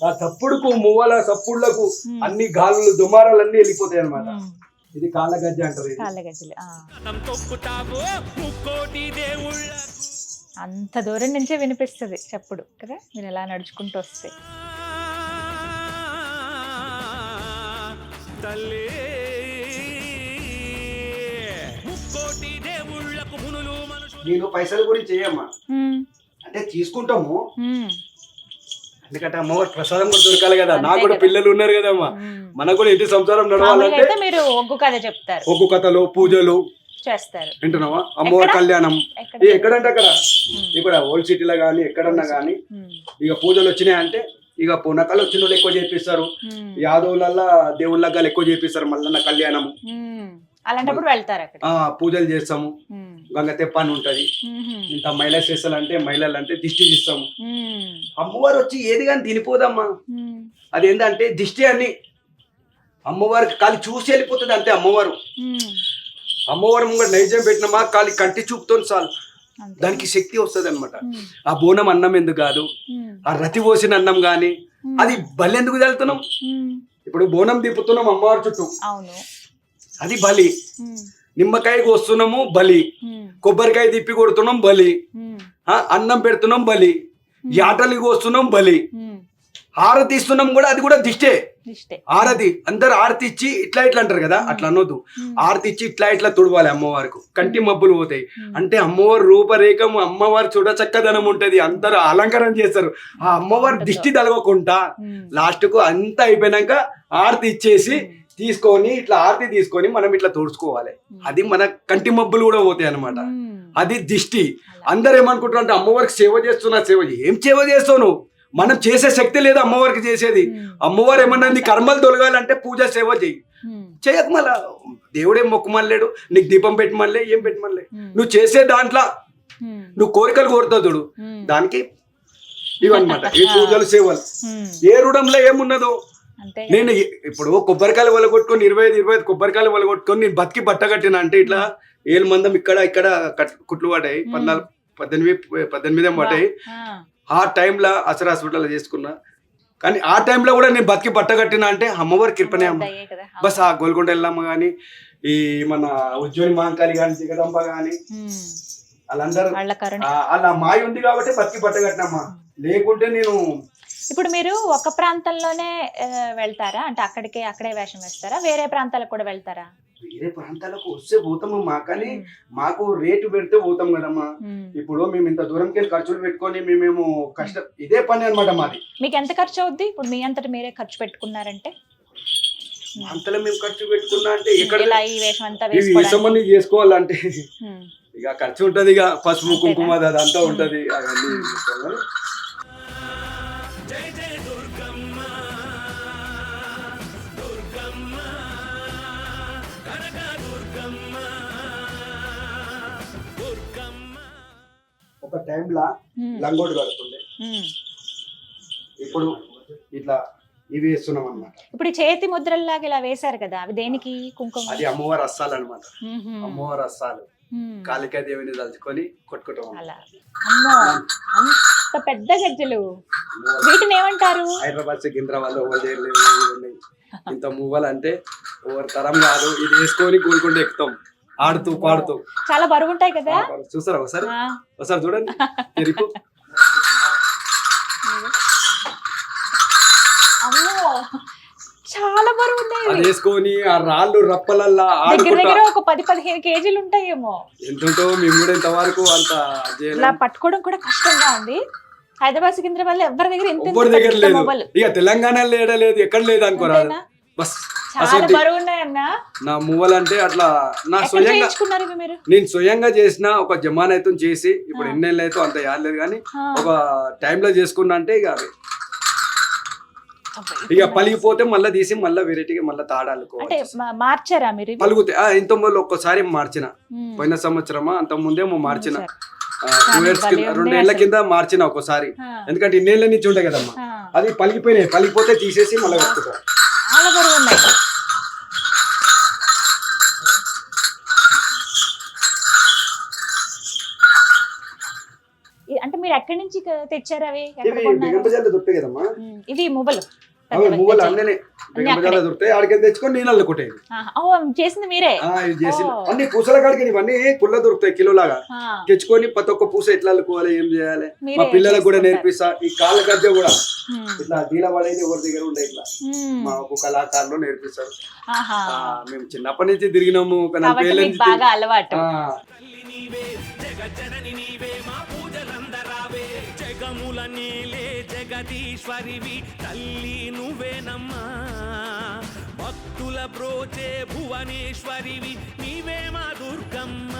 ఆ చప్పుడుకు మువ్వల చప్పుళ్లకు అన్ని గాలులు దుమారాలు అన్ని వెళ్ళిపోతాయి అనమాట. ఇది కాళ్ళ గజ్జ అంటారు. అంత దూరం నుంచే వినిపిస్తుంది చప్పుడు కదా, మీరు ఎలా నడుచుకుంటూ వస్తే. నేను పైసల గురించి చేయమ్మా అంటే తీసుకుంటాము, ఎందుకంటే అమ్మవారి ప్రసాదం కూడా దొరకాలి కదా. నాకు కూడా పిల్లలు ఉన్నారు కదమ్మా, మనకు కూడా ఇంటి సంసారం నడవాలంటే మీరు ఒగ్గు కథ చెప్తారు, ఒగ్గు కథలు పూజలు చేస్తారు. వింటున్నావా? అమ్మవారి కళ్యాణం ఎక్కడంటే అక్కడ, ఇక్కడ ఓల్డ్ సిటీలో గానీ ఎక్కడన్నా గానీ ఇక పూజలు వచ్చినాయి అంటే ఇక పూనకాలు వచ్చిన వాళ్ళు ఎక్కువ చేపిస్తారు, యాదవులల్లా దేవుళ్ళగా ఎక్కువ చేపిస్తారు. మల్లన్న కళ్యాణము అలాంటప్పుడు వెళ్తారు, పూజలు చేస్తాము. గంగ తెప్పని ఉంటది. ఇంత మహిళా స్పెషల్ అంటే మహిళలు అంటే దిష్టి తీస్తాము. అమ్మవారు వచ్చి ఏది కానీ తినిపోదమ్మా. అదేంటంటే దిష్టి అని అమ్మవారికి కాలి చూసి వెళ్ళిపోతుంది అంతే. అమ్మవారు ముంగ నైజం పెట్టినమా కాలి కంటి చూపుతో చాలు, దానికి శక్తి వస్తుంది అనమాట. ఆ బోనం అన్నం ఎందుకు కాదు, ఆ రతి పోసిన అన్నం గాని అది బలి ఎందుకు వెళ్తున్నాం. ఇప్పుడు బోనం దిప్పుతున్నాం అమ్మవారి చుట్టూ, అది బలి. నిమ్మకాయ కోస్తున్నాము బలి, కొబ్బరికాయ తిప్పి కొడుతున్నాం బలి, అన్నం పెడుతున్నాం బలి, యాటలు కోస్తున్నాం బలి, హారతి ఇస్తున్నాం కూడా అది కూడా దిష్టే. ఆరతి అందరు ఆరతి ఇచ్చి ఇట్లా అంటారు కదా, అట్లా అనొద్దు. ఆరతి ఇచ్చి ఇట్లా తుడవాలి అమ్మవారికి, కంటి మబ్బులు పోతాయి. అంటే అమ్మవారి రూపరేఖము, అమ్మవారి చూడ చక్కదనం ఉంటది, అందరు అలంకరణ చేస్తారు. ఆ అమ్మవారి దిష్టి తలగకుండా లాస్ట్ కు అంతా అయిపోయినాక ఆరతి ఇచ్చేసి తీసుకొని ఇట్లా ఆరతి తీసుకొని మనం ఇట్లా తుడుచుకోవాలి. అది మన కంటి మబ్బులు కూడా పోతాయి అనమాట. అది దిష్టి. అందరు ఏమనుకుంటారు అంటే అమ్మవారికి సేవ చేస్తున్నా, ఏం సేవ చేస్తావు నువ్వు? మనం చేసే శక్తి లేదు అమ్మవారికి చేసేది. అమ్మవారు ఏమన్నది కర్మలు తొలగాలంటే పూజ సేవ చేయక మళ్ళా దేవుడేం మొక్కమనలేడు, నీకు దీపం పెట్టమనలే, ఏం పెట్టమనలే. నువ్వు చేసే దాంట్లో నువ్వు కోరికలు కోరుతావు చూడు, దానికి ఇవన్నమాట ఈ పూజలు సేవలు. ఏ రుణంలో ఏమున్నదో నేను ఇప్పుడు కొబ్బరికాయలు వలగొట్టుకొని 25 కొబ్బరికాయలు వలగొట్టుకొని నేను బతికి బట్ట కట్టిన అంటే ఇట్లా 7 మందం ఇక్కడ కుట్లు పడ్డాయి, 18 పడ్డాయి. ఆ టైంలో అసలు హాస్పిటల్ చేసుకున్నా, కానీ ఆ టైంలో కూడా నేను బతికి బట్టగట్టినా అంటే అమ్మవారి కృపనే అమ్మ. బస్ ఆ గోల్కొండ వెళ్ళమ్మ కానీ, ఈ మన ఉజ్జయిని మహంకాళి కానీ, జగదంబ కానీ వాళ్ళందరూ అలా మాయ ఉంది కాబట్టి బతికి బట్టగట్టినమ్మా. లేకుంటే నేను ఇప్పుడు మీరు ఒక ప్రాంతంలోనే వెళ్తారా అంటే అక్కడే వేషం వేస్తారా, వేరే ప్రాంతాలకు కూడా వెళ్తారా? వేరే ప్రాంతాలకు వస్తే పోతామమ్మా, కానీ మాకు రేటు పెడితే పోతాం కదమ్మా. ఇప్పుడు మేము ఇంత దూరంకి వెళ్ళి ఖర్చులు పెట్టుకొని మేము కష్టం, ఇదే పని అనమాట మాది. మీకు ఎంత ఖర్చు అవుద్ది ఇప్పుడు మీ అంతటి మీరే ఖర్చు పెట్టుకున్నారంటే? అంతలో మేము ఖర్చు పెట్టుకున్నా అంటే ఇక్కడ వేషమని చేసుకోవాలంటే ఇక ఖర్చు ఉంటది, ఇక పసుపు కుంకుమ అదంతా ఉంటది. అవన్నీ ఒక టైంలా లంగోటి కడుతుండే, ఇప్పుడు ఇట్లా ఇవి వేస్తున్నాం అన్నమాట. ఇప్పుడు చేతి ముద్రల్లాగా ఇలా వేశారు కదా, అవి దేనికి? కుంకుమ. అది అమ్మవారి అస్సాలు అనమాట. అమ్మవారి అస్సాలు కాళికాదేవిని తలుచుకొని కొట్టుకుంటాం. అలా అమ్మో, అంత పెద్ద గజ్జలు, వీటిని ఏమంటారు? హైదరాబాద్ సికింద్రాబాద్ ఇంత మూవలు అంటే ఓవర్ తరం కాదు. ఇది వేసుకొని కూలుకుంటూ ఎక్కుతాం ఆడుతూ పాడుతూ. చాలా బరువు ఉంటాయి కదా. చూసారా ఒకసారి? ఒకసారి చూడండి. అమ్మో చాలా బరువు ఉన్నాయి. అది వేసుకొని ఆ రాళ్ళు రప్పలల్లా దగ్గర ఒక 10-15 కేజీలు ఉంటాయేమో. ఎంతుంటో మేము కూడా ఇంతవరకు అంత ఇలా పట్టుకోవడం కూడా కష్టంగా ఉంది. హైదరాబాద్ సికింద్రాబాద్ లో ఎవరి దగ్గర ఎవరి దగ్గర లేదు. ఇక తెలంగాణలో లేదు, ఎక్కడ లేదు అనుకోరాదు. బస్ చాలా బరువు ఉన్నాయన్న. నా మూవలు అంటే అట్లా నా స్వయంగా నేను స్వయంగా చేసిన ఒక జమానైతే చేసి ఇప్పుడు ఎన్నేళ్ళు అయితే అంత యాదలేదు, కానీ ఒక టైంలో చేసుకున్నా అంటే ఇక పలిగిపోతే మళ్ళీ తీసి మళ్ళీ వెరైటీగా మళ్ళీ తాడాలి మార్చారా మీరు? పలుగుతాయి. ఇంత ముందు ఒక్కసారి మార్చిన, పోయిన సంవత్సరమా అంత ముందేమో మార్చిన, 2 years 2 ఏళ్ల కింద మార్చిన ఒకసారి. ఎందుకంటే ఇన్నేళ్ళ నుంచి ఉంటాయి కదమ్మా, అది పలిగిపోయినాయి. పలిగిపోతే తీసేసి మళ్ళీ కట్టుకుంటాం. చాలా బరువు ఉన్నాయి. అంటే మీరు ఎక్కడి నుంచి తెచ్చారు అవి? దొరుకుతాయి కదమ్మా ఇవి మువ్వలు. మువ్వలు అన్నీ దొరుకుతాయి. ఆడికి తెచ్చుకొని నీళ్ళు కొట్టేది. చేసింది మీరే? అన్ని పూసల కాడికి ఇవన్నీ కుళ్ళ దొరుకుతాయి కిలోలాగా. తెచ్చుకొని ప్రతి ఒక్క పూస ఎట్లా అల్లుకోవాలి, ఏం చేయాలి మా పిల్లలకు కూడా నేర్పిస్తా. ఈ కాళ్ళ గజ్జ కూడా ఇట్లా దీల పడేది ఎవరి దగ్గర ఉండే ఇట్లా మా ఒక కళాకారులు నేర్పిస్తారు. మేము చిన్నప్పటి నుంచి తిరిగినాము. బాగా అలవాటు. జగదీశ్వరివి తల్లి నువ్వేనమ్మా, భక్తుల బ్రోచే భువనేశ్వరివి నీవే మా దుర్గమ్మ.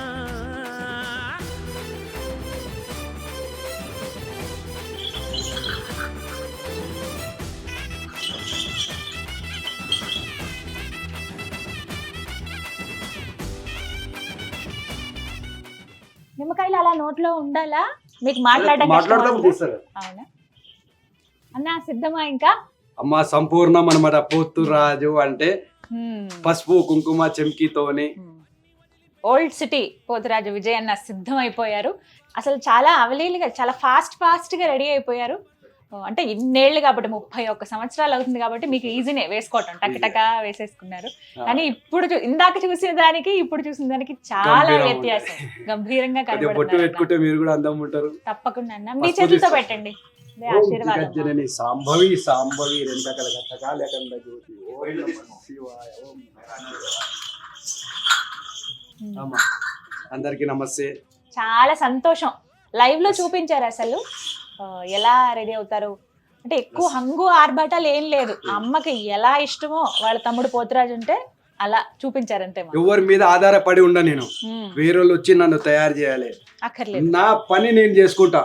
నిమ్మకాయలు అలా నోట్లో ఉండాలా? మీకు మాట్లాడడం అవునా అన్న? సిద్ధమా ఇంకా? అమ్మ సంపూర్ణం అనమాట. పోతురాజు అంటే పసుపు కుంకుమ చెంకితోని. ఓల్డ్ సిటీ పోతురాజు విజయ్ అన్న సిద్ధం అయిపోయారు. అసలు చాలా అవలీలుగా, చాలా ఫాస్ట్ గా రెడీ అయిపోయారు. అంటే ఇన్నేళ్ళు కాబట్టి 31 సంవత్సరాలు అవుతుంది కాబట్టి మీకు ఈజీనే వేసుకోవటం, టక్టకా వేసేసుకున్నారు. కానీ ఇప్పుడు ఇందాక చూసిన దానికి ఇప్పుడు చూసిన దానికి చాలా వ్యత్యాసం. గంభీరంగా కనబడుతుంది. మీరు కూడా అందం ఉంటారు. తప్పకుండా అన్న, మీ చేతులతో పెట్టండి. సాంభవి సాంభవి అందరికి నమస్తే. చాలా సంతోషం. లైవ్ లో చూపించారు అసలు ఎలా రెడీ అవుతారు అంటే. ఎక్కువ హంగు ఆర్భాటాలు ఏం లేదు. అమ్మకి ఎలా ఇష్టమో వాళ్ళ తమ్ముడు పోతురాజు ఉంటే అలా చూపించారు అంతే. ఎవరి మీద ఆధారపడి ఉండ నేను. వేరే వాళ్ళు వచ్చి నన్ను తయారు చేయాలి అక్కర్లేదు. నా పని నేను చేసుకుంటా.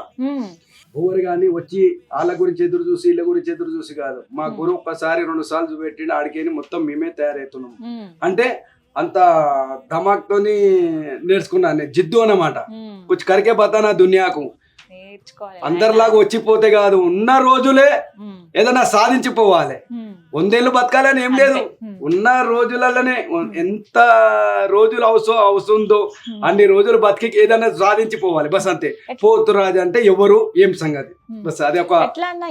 ఎవరు కానీ వచ్చి వాళ్ళ గురించి ఎదురు చూసి వీళ్ళ గురించి ఎదురు చూసి కాదు. మా గురువు ఒక్కసారి 2 సార్లు చూపెట్టిండు. ఆడికేని మొత్తం మేమే తయారవుతున్నాం. అంటే అంత ధమాక్తోని నేర్చుకున్నాను. జిద్దు అన్నమాట. కొంచెం కరికే బతానా దునియాకు. అందరిలాగా వచ్చిపోతే కాదు, ఉన్న రోజులే ఏదైనా సాధించిపోవాలి. 100 ఏళ్ళు బతకాలని ఏం లేదు. ఉన్న రోజులలోనే ఎంత రోజులు అవసరందో అన్ని రోజులు బతికి ఏదైనా సాధించిపోవాలి. బస్ అంతే. పోతురాజు అంటే ఎవరు, ఏం సంగతి, బస్ అదే. ఒక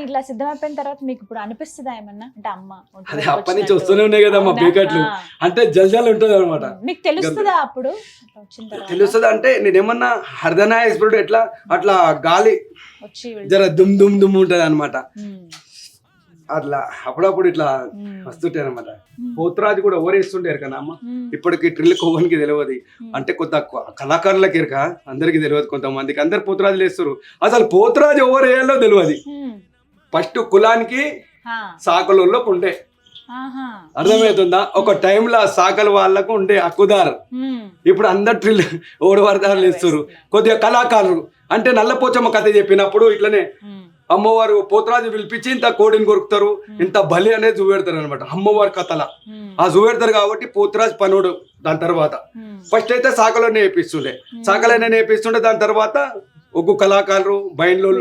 ఇట్లా సిద్ధమైపోయిన తర్వాత మీకు ఇప్పుడు అనిపిస్తుందా ఏమన్నా? అంటే అమ్మ అదే అప్పటి నుంచి వస్తూనే ఉన్నాయి కదమ్మా బీకట్లు. అంటే జల్జాలు ఉంటుంది అనమాట. మీకు తెలుస్తుందా అప్పుడు? తెలుస్తుంది అంటే నేనేమన్నా హర్దనాయస్పుడు ఎట్లా అట్లా గాలి జర దుమ్ దుమ్ దుమ్ ఉంటది అనమాట. అట్లా అప్పుడప్పుడు ఇట్లా వస్తుంటాయి అనమాట. పోతురాజు కూడా ఓరేస్తుంటారు కదా అమ్మ. ఇప్పటికి ట్రిల్ కోవనికి తెలియదు. అంటే కొత్త కళాకారులకి ఎరక అందరికి తెలియదు. కొంతమందికి అందరు పోతురాజులు వేస్తారు. అసలు పోతురాజు ఎవరు వేయాలో తెలియదు. ఫస్ట్ కులానికి సాకలలో ఉండే అర్థమవుతుందా? ఒక టైంలో సాకల వాళ్ళకు ఉండే హక్కుదారు. ఇప్పుడు అందరు ట్రిల్ ఓడవర్దారులు ఇస్తారు. కొద్దిగా కళాకారులు అంటే నల్లపోచమ్మ కథ చెప్పినప్పుడు ఇట్లనే అమ్మవారు పోతురాజు పిలిపించి ఇంత కోడిని కొరుకుతారు, ఇంత బలి అనేది చూపెడతారు అనమాట అమ్మవారి కథల. ఆ చూపెడతారు కాబట్టి పోతురాజు పనుడు. దాని తర్వాత ఫస్ట్ అయితే సాకలోనే వేపిస్తుండే. సాకలోనే వేపిస్తుండే. దాని తర్వాత ఒగ్గు కళాకారులు బయలు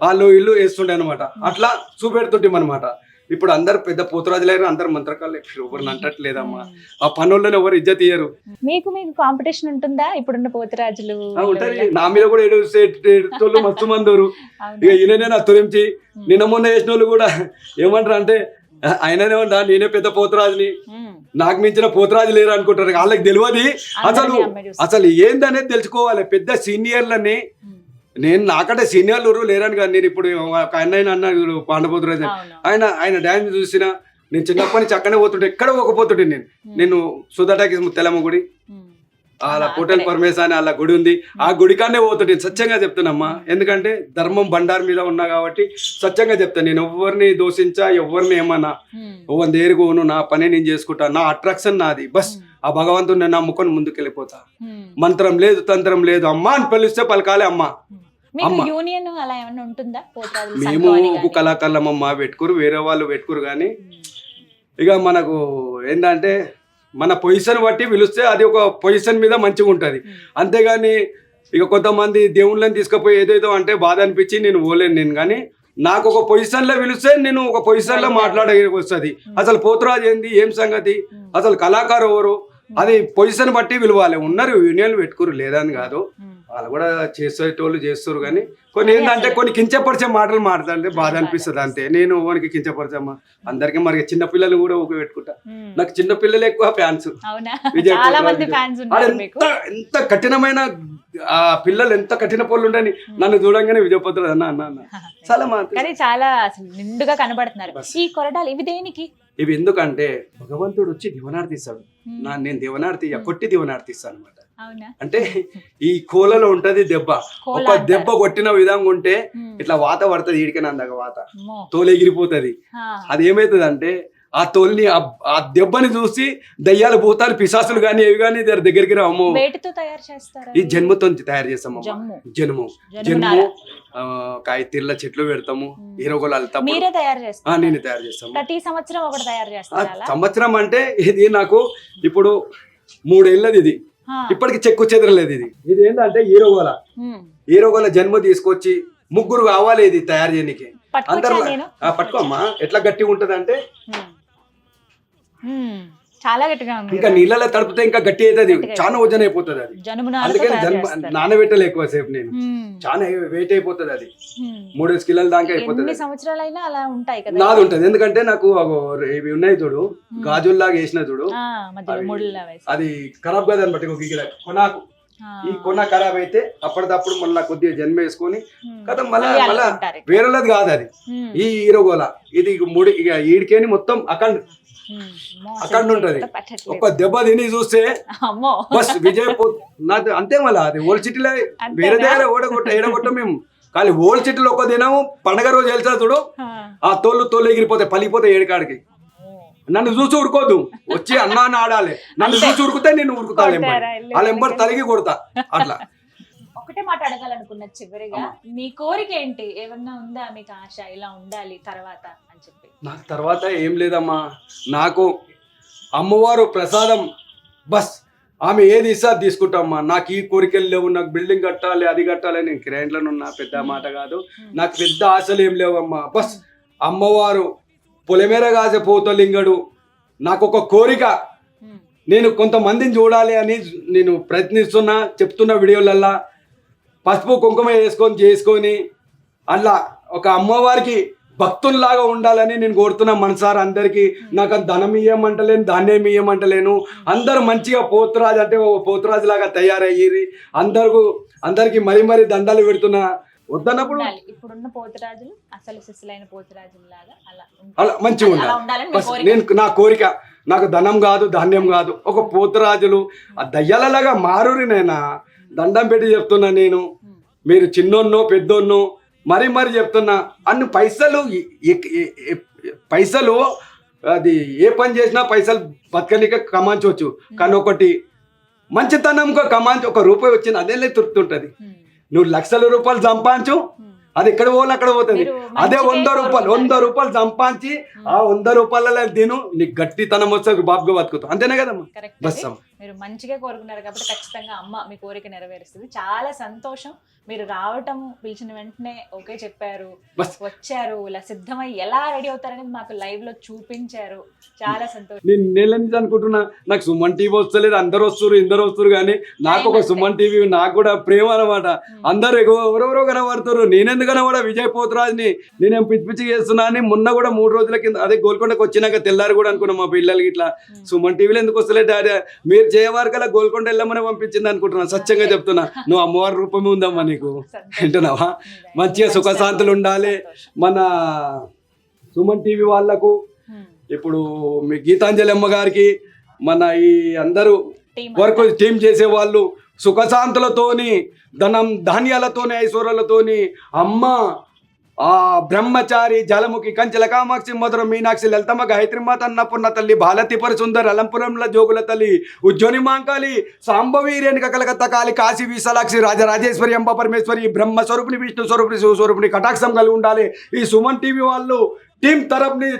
వాళ్ళు ఇల్లు వేస్తుండే అనమాట. అట్లా చూపెడుతుంటాం అనమాట. ఇప్పుడు అందరు పెద్ద పోతురాజులైన అందరు మంత్రకాలు ఎవరిని అంటట్లేదమ్మా. ఆ పనులను ఎవరు ఇజ్జత్ ఇయ్యరు. మీకు కాంపిటీషన్ ఉంటుందా ఇప్పుడున్న పోతురాజులు? ఉంటది. నా మీద కూడా ఏడు మస్తు మందరు. ఇక ఈయననే నా తురించి నిన్న మొన్న వేసిన వాళ్ళు కూడా ఏమంటారు అంటే ఆయననే ఉంటా, నేనే పెద్ద పోతురాజుని, నాకు మించిన పోతురాజు లేరు అనుకుంటారు. వాళ్ళకి తెలియదు అసలు ఏందనేది తెలుసుకోవాలి. పెద్ద సీనియర్లని నేను నాకంటే సీనియర్లు లేరని కానీ నేను ఇప్పుడు ఆయన అన్నాడు పాండపోతురాజు ఆయన డ్యాన్స్ చూసిన నేను చిన్నప్పటి నుంచి అక్కడే పోతుంటే ఎక్కడ పోకపోతుంటే నేను సుధాటాకి తెలమ్మ గుడి అలా పోటల్ పరమేశ్వర అని అలా గుడి ఉంది, ఆ గుడికానే పోతుంటే సత్యంగా చెప్తానమ్మా. ఎందుకంటే ధర్మం బండారు మీద ఉన్నా కాబట్టి సత్యంగా చెప్తాను. నేను ఎవరిని దోషించా, ఎవరిని ఏమన్నా, ఎవరిని దేరుకోను, నా పని నేను చేసుకుంటా, నా అట్రాక్షన్ నాది. బస్ ఆ భగవంతుని నేను నమ్ముకొని ముందుకు వెళ్ళిపోతా. మంత్రం లేదు, తంత్రం లేదు. అమ్మ అని పిలిస్తే పలకాలే అమ్మ. మేము ఒక కళాకారులమ్మా పెట్టుకురు, వేరే వాళ్ళు పెట్టుకురు. కానీ ఇక మనకు ఏంటంటే మన పొజిషన్ బట్టి పిలిస్తే అది ఒక పొజిషన్ మీద మంచిగా ఉంటుంది. అంతేగాని ఇక కొంతమంది దేవుళ్ళని తీసుకుపోయి ఏదేదో అంటే బాధ అనిపించి నేను పోలేను. నేను కానీ నాకు ఒక పొజిషన్లో పిలిస్తే నేను ఒక పొజిషన్లో మాట్లాడగలిగి వస్తుంది. అసలు పోతురాజు ఏంది, ఏం సంగతి, అసలు కళాకారు ఎవరు, అది పొజిషన్ బట్టి విలువాలి. ఉన్నారు యూనియన్లు పెట్టుకురు, లేదని కాదు, వాళ్ళు కూడా చేసేటోళ్ళు చేస్తారు. కానీ కొన్ని ఏంటంటే కొన్ని కించపరిచే మాటలు మాట్లాడితే బాధ అనిపిస్తుంది. అంతే. నేను ఓనికి కించపరిచమ్మా అందరికి. మరి చిన్న పిల్లలు కూడా ఊక పెట్టుకుంటా. నాకు చిన్న పిల్లలు ఎక్కువ ఫ్యాన్స్. ఎంత కఠినమైన ఆ పిల్లలు ఎంత కఠిన పనులు ఉండని నన్ను చూడంగానే విజయపత్ర అన్న చాలా చాలా నిండుగా కనబడుతున్నారు. ఈ కొరడాలు ఇవి దేనికి? ఇవి ఎందుకంటే భగవంతుడు వచ్చి దివనార్తి ఇస్తాడు. నేను దివనార్తి కొట్టి దివనార్తి ఇస్తాను అనమాట. అంటే ఈ కోలలో ఉంటది దెబ్బ. ఒక దెబ్బ కొట్టిన విధంగా ఉంటే ఇట్లా వాత పడుతుంది, ఈడికైనా అందాక వాత తోలు ఎగిరిపోతుంది. అది ఏమైతుంది అంటే ఆ తోలిని ఆ దెబ్బని చూసి దయ్యాలు భూతాలు పిశాసులు గానీ ఏవి గానీ దగ్గరికి రాము. ఈ జన్మతో తయారు చేస్తాము. జన్ము కాయతీర్ల చెట్లు పెడతాము, హీరోగోలు అల్తాము. నేను తయారు చేస్తాము. సంవత్సరం అంటే ఇది నాకు ఇప్పుడు 3 ఏళ్ళది. ఇది ఇప్పటికి చెక్కు చెదరలేదు. ఇది ఏంటంటే హీరోగోల జన్మ తీసుకొచ్చి 3 కావాలి ఇది తయారు చేయడానికి. అందరు పట్టుకోమ్మా. ఎట్లా గట్టిగా ఉంటది అంటే చాలా గట్టిగా ఉంది. ఇంకా నీళ్ళలో తడిపితే ఇంకా గట్టి అవుతుంది, చాలా వజన్ అయిపోతుంది అది. అందుకని నానబెట్టలే ఎక్కువ సేపు. నేను చాలా వెయిట్ అయిపోతుంది అది. 3 కిలోల దాకా అయిపోతుంది. నాది ఉంటది. ఎందుకంటే నాకు ఇవి ఉన్నాయి చూడు, గాజుల్లాగా వేసిన చూడు, అది ఖరాబ్ కాదని బట్టి కొనాకు ఈ కొన ఖరాబ్ అయితే అప్పటిదప్పుడు మళ్ళీ కొద్దిగా జన్మ వేసుకొని కదా మళ్ళా వేరేది కాదు అది. ఈ హీరోగోల ఇది 3 ఇక ఈడికేని మొత్తం అక్కడ ఉంటది. ఒక దెబ్బ తిని చూస్తే బస్ విజయ్ నాది అంతే. మళ్ళీ అది ఓల్డ్ సిటీలో వేరే దగ్గర ఏడగొట్ట మేము. కానీ ఓల్డ్ సిటీలో ఒక దినం పండగ రోజు వెళ్తా చూడు, ఆ తోలు ఎగిరిపోతాయి, పలిగిపోతాయి ఏడుకాడికి. నన్ను చూసి ఉరుకోద్దు, వచ్చి అన్నా ఆడాలి. నన్ను చూసి ఉరుకుతే నేను ఉరుకుతాను, వాళ్ళ ఎంబడి తలిగి కొడతా. అట్లా ఒకటే మాట అడగాలనుకున్నా చివరిగా, మీ కోరిక ఏంటి? ఏమన్నా ఉందా మీకు ఆశ ఇలా ఉండాలి తర్వాత అని చెప్పి? నాకు తర్వాత ఏం లేదమ్మా. నాకు అమ్మవారు ప్రసాదం బస్, ఆమె ఏది ఇస్తా తీసుకుంటామ్మా. నాకు ఈ కోరికలు లేవు. నాకు బిల్డింగ్ కట్టాలి, అది కట్టాలి. నేను కిరాయిలో ఉన్నా, పెద్ద మాట కాదు. నాకు పెద్ద ఆశలు ఏం లేవమ్మా. బస్ అమ్మవారు పొలమేర కాసే పోతలింగడు. నాకు ఒక కోరిక, నేను కొంతమందిని చూడాలి అని నేను ప్రయత్నిస్తున్నా. చెప్తున్న వీడియోలల్లా పసుపు కుంకుమ చేసుకొని అలా ఒక అమ్మవారికి భక్తుల్లాగా ఉండాలని నేను కోరుతున్నా మనసారా అందరికీ. నాకు ధనం ఇయ్యమంటలేను, ధాన్యం ఇయ్యమంటలేను. అందరూ మంచిగా పోతురాజు అంటే పోతురాజు లాగా తయారయ్యి అందరికి మరీ దండాలు పెడుతున్నా. వద్దన్నప్పుడు ఇప్పుడున్న పోతురాజులు అసలు శిశులైన పోతురాజులాగా అలా మంచిగా ఉండాలి. నేను నా కోరిక, నాకు ధనం కాదు, ధాన్యం కాదు, ఒక పోతురాజులు ఆ దయ్యాలలాగా మారురి. నేను దండం పెట్టి చెప్తున్నా. నేను మీరు చిన్నోన్నో పెద్దోన్నో మరీ చెప్తున్నా. అన్ని పైసలు అది ఏ పని చేసినా పైసలు బతకనిక కమాంచవచ్చు. కానీ ఒకటి మంచితనం కమాంచి ₹1 వచ్చింది అదే తృప్తుంటది. నువ్వు లక్షల రూపాయలు సంపాదించు, అది ఎక్కడ పోవాలి అక్కడ పోతుంది. అదే ₹100 సంపాదించి ఆ ₹100 తిను, నీకు గట్టితనం వస్తుంది, బాబుగా బతుకుతావు. అంతేనే కదమ్మా. బస్ మీరు మంచిగా కోరుకున్నారు కాబట్టి ఖచ్చితంగా అమ్మ మీ కోరిక నెరవేరుస్తుంది. చాలా సంతోషం. మీరు రావటం, పిలిచిన వెంటనే ఓకే చెప్పారు, వచ్చారు, ఇలా సిద్ధమై ఎలా రెడీ అవుతారనేది మాకు లైవ్ లో చూపించారు. చాలా సంతోషం. నేను నెల నుంచి అనుకుంటున్నా, నాకు సుమన్ టీవీ వస్తలేదు, అందరు వస్తారు కానీ నాకు ఒక సుమన్ టీవీ నాకు కూడా ప్రేమ అనమాట. అందరు ఎవరెవరో కనబడతారు, నేనెందుకు కనబడ విజయ్ పోతురాజ్ని, నేనేం పిచ్చి పిచ్చి చేస్తున్నా అని మొన్న కూడా 3 రోజుల కింద అదే గోల్కొండకు వచ్చినాక తెల్లారు కూడా అనుకున్నాం మా పిల్లలకి ఇట్లా సుమన్ టీవీలో ఎందుకు వస్తలే డాడీ, మీరు చేయవారికల్లా గోల్కొండ వెళ్ళమని పంపించింది అనుకుంటున్నా. సత్యంగా చెప్తున్నా, నువ్వు అమ్మవారి రూపమే ఉందమ్మా నీకు, వింటున్నావా? మంచిగా సుఖశాంతులు ఉండాలి మన సుమన్ టీవీ వాళ్ళకు. ఇప్పుడు మీ గీతాంజలి అమ్మ గారికి, మన ఈ అందరూ వర్క్ టీం చేసే వాళ్ళు సుఖశాంతులతోని, ధాన్యాలతోని, ఐశ్వర్యాలతోని అమ్మ ఆ బ్రహ్మచారి, జలముఖి, కంచెల కామాక్షి, మధుర మీనాక్షి, లలితమ్మ, గాయత్రిమాత, అన్నపూర్ణ తల్లి, బాలతిపర సుందర, అలంపురంల జోగుల తల్లి, ఉజ్జోని మాంకాళి, సాంబవి, రేణుక, కలకత్తా కాళి, కాశీ విశాలాక్షి, రాజరాజేశ్వరి, అంబ పరమేశ్వరి, బ్రహ్మ స్వరూపిణి, విష్ణు స్వరూపిణి, శివ స్వరూపిణి కటాక్షం కలిగి ఉండాలి. ఈ సుమన్ టీవీ వాళ్ళు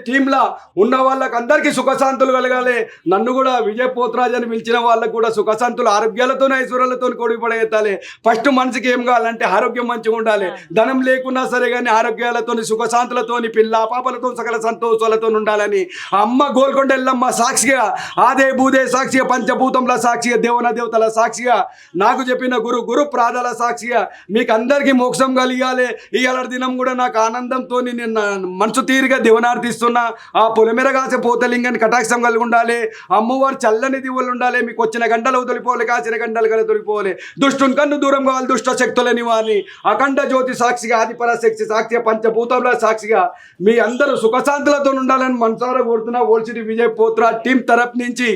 టీంలా ఉన్న వాళ్ళకి అందరికీ సుఖశాంతులు కలగాలి. నన్ను కూడా విజయ్ పోతురాజ్ అని పిలిచిన వాళ్ళకు కూడా సుఖశాంతులు, ఆరోగ్యాలతో, ఐశ్వర్యాలతో కొడుకు పడగెత్తాలి. ఫస్ట్ మనిషికి ఏం కావాలంటే ఆరోగ్యం మంచిగా ఉండాలి. ధనం లేకున్నా సరే కానీ ఆరోగ్యాలతో, సుఖశాంతులతో, పిల్ల పాపలతో, సకల సంతోషాలతో ఉండాలని అమ్మ గోల్కొండ ఎల్లమ్మ సాక్షిగా, ఆదే భూదే సాక్షిగా, పంచభూతంల సాక్షిగా, దేవతల సాక్షిగా, నాకు చెప్పిన గురు ప్రాదాల సాక్షిగా మీకు అందరికీ మోక్షం కలిగాలి. ఇవాళ దినం కూడా నాకు ఆనందంతో నేను మనసు తీరిగా దివనార్థిస్తున్నా. ఆ పొలిమేర కాసే పోతలింగాన్ని కటాక్షం కలిగి ఉండాలి. అమ్మవారు చల్లని దివులు ఉండాలి. మీకు వచ్చిన గంటలు తొలిపోవాలి, కాసిన గంటలు కలిగి తొలిపోవాలి. దుష్టుని కన్ను దూరం కావాలి, దుష్ట శక్తులని వారిని అఖండ జ్యోతి సాక్షిగా, ఆదిపరాశక్తి సాక్షిగా, పంచభూతంల సాక్షిగా మీ అందరూ సుఖశాంతులతో ఉండాలని మనసారా కోరుతున్నా. ఓల్సిటీ విజయ్ పోతురాజ్ టీం తరపు నుంచి,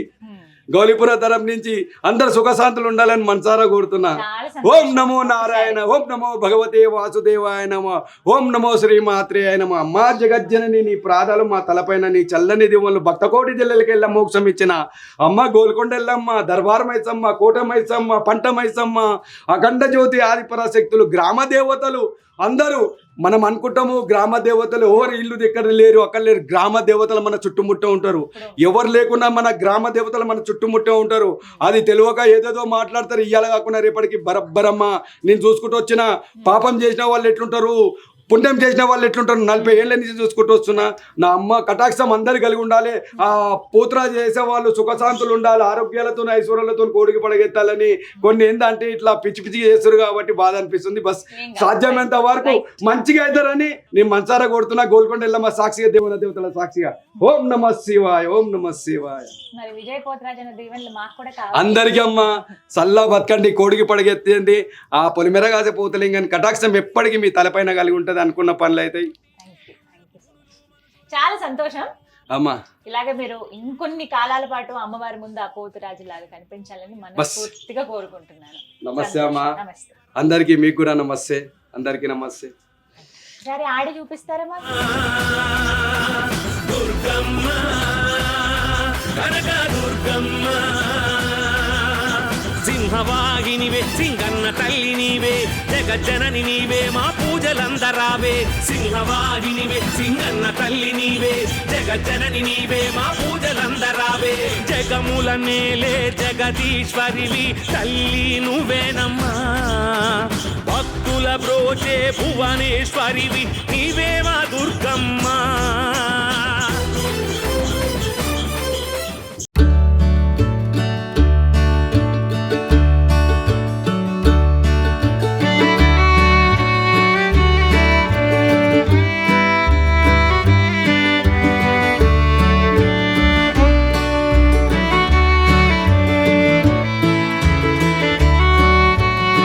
గౌలీపుర తరపు నుంచి అందరు సుఖశాంతులు ఉండాలని మనసారా కోరుతున్నా. ఓం నమో నారాయణ, ఓం నమో భగవతే వాసుదేవాయ నమ, ఓం నమో శ్రీమాత్రే నమ. అమ్మా జగజ్జనని, నీ ప్రాదాలు మా తలపైన, నీ చల్లని దివ్వలు భక్తకోటి జిల్లలకి వెళ్ళ మోక్షం ఇచ్చిన అమ్మ గోల్కొండ ఎల్లమ్మ, దర్బార్ మైసమ్మ, కోట మైసమ్మ, పంట మైసమ్మ, అఖండ జ్యోతి, ఆదిపరాశక్తులు, గ్రామ దేవతలు అందరూ మనం అనుకుంటాము గ్రామ దేవతలు ఎవరు ఇల్లు ఎక్కడ లేరు, అక్కడ లేరు. గ్రామ దేవతలు మన చుట్టుముట్టే ఉంటారు. ఎవరు లేకున్నా మన గ్రామ దేవతలు మన చుట్టుముట్టే ఉంటారు. అది తెలియక ఏదేదో మాట్లాడతారు. ఇయ్యాల కాకుండా రేపటికి బరబ్బరమ్మ నేను చూసుకుంటూ వచ్చిన పాపం చేసిన వాళ్ళు ఎట్లుంటారు, పుణ్యం చేసిన వాళ్ళు ఎట్లుంటారు. 40 ఏళ్ళ నుంచి చూసుకుంటూ వస్తున్నా. నా అమ్మ కటాక్షం అందరు కలిగి ఉండాలి. ఆ పోతురాజు చేసే వాళ్ళు సుఖశాంతులు ఉండాలి, ఆరోగ్యాలతో, ఐశ్వర్యాలతో కోడికి పడగెత్తాలని. కొన్ని ఏంటంటే ఇట్లా పిచ్చి పిచ్చి చేస్తారు కాబట్టి బాధ అనిపిస్తుంది. బస్ సాధ్యమైనంత వరకు మంచిగా అవుతారని నేను మనసారా కొడుతున్నా. గోల్కొండ ఎల్లమ్మ సాక్షిగా, దేవతల సాక్షిగా. ఓం నమ శివాయ, ఓం నమ శివాయ. అందరికీ అమ్మ సల్లా బతకండి, కోడికి పడగెత్తండి. ఆ పొలిమెర కాసే పోతలింగాని కటాక్షం ఎప్పటికీ మీ తలపైన కలిగి ఉంటుంది. అనుకున్న పనులు అవుతాయి. చాలా సంతోషం అమ్మా. ఇలాగే మీరు ఇంకొన్ని కాలాల పాటు అమ్మవారి ముందు ఆ పోతురాజు లాగా కనిపించాలని మనస్ఫూర్తిగా కోరుకుంటున్నాను. నమస్తే అమ్మా. అందరికి మీకు కూడా నమస్తే. అందరికి నమస్తే. సరే ఆడి చూపిస్తారమ్మా. దుర్గమ్మ, కనక దుర్గమ్మ, సింహవాహినివే, సింగన్న తల్లి నీవే, జగజ్జనని నీవే, మా పూజలందరావే. సింహవాహినివే, సింగన్న తల్లి నీవే, జగజ్జనని నీవే, మా పూజలందరావే. జగముల నేలే జగదీశ్వరివి తల్లి నువ్వేనమ్మా, భక్తుల బ్రోచే భువనేశ్వరివి నీవే మా దుర్గమ్మ.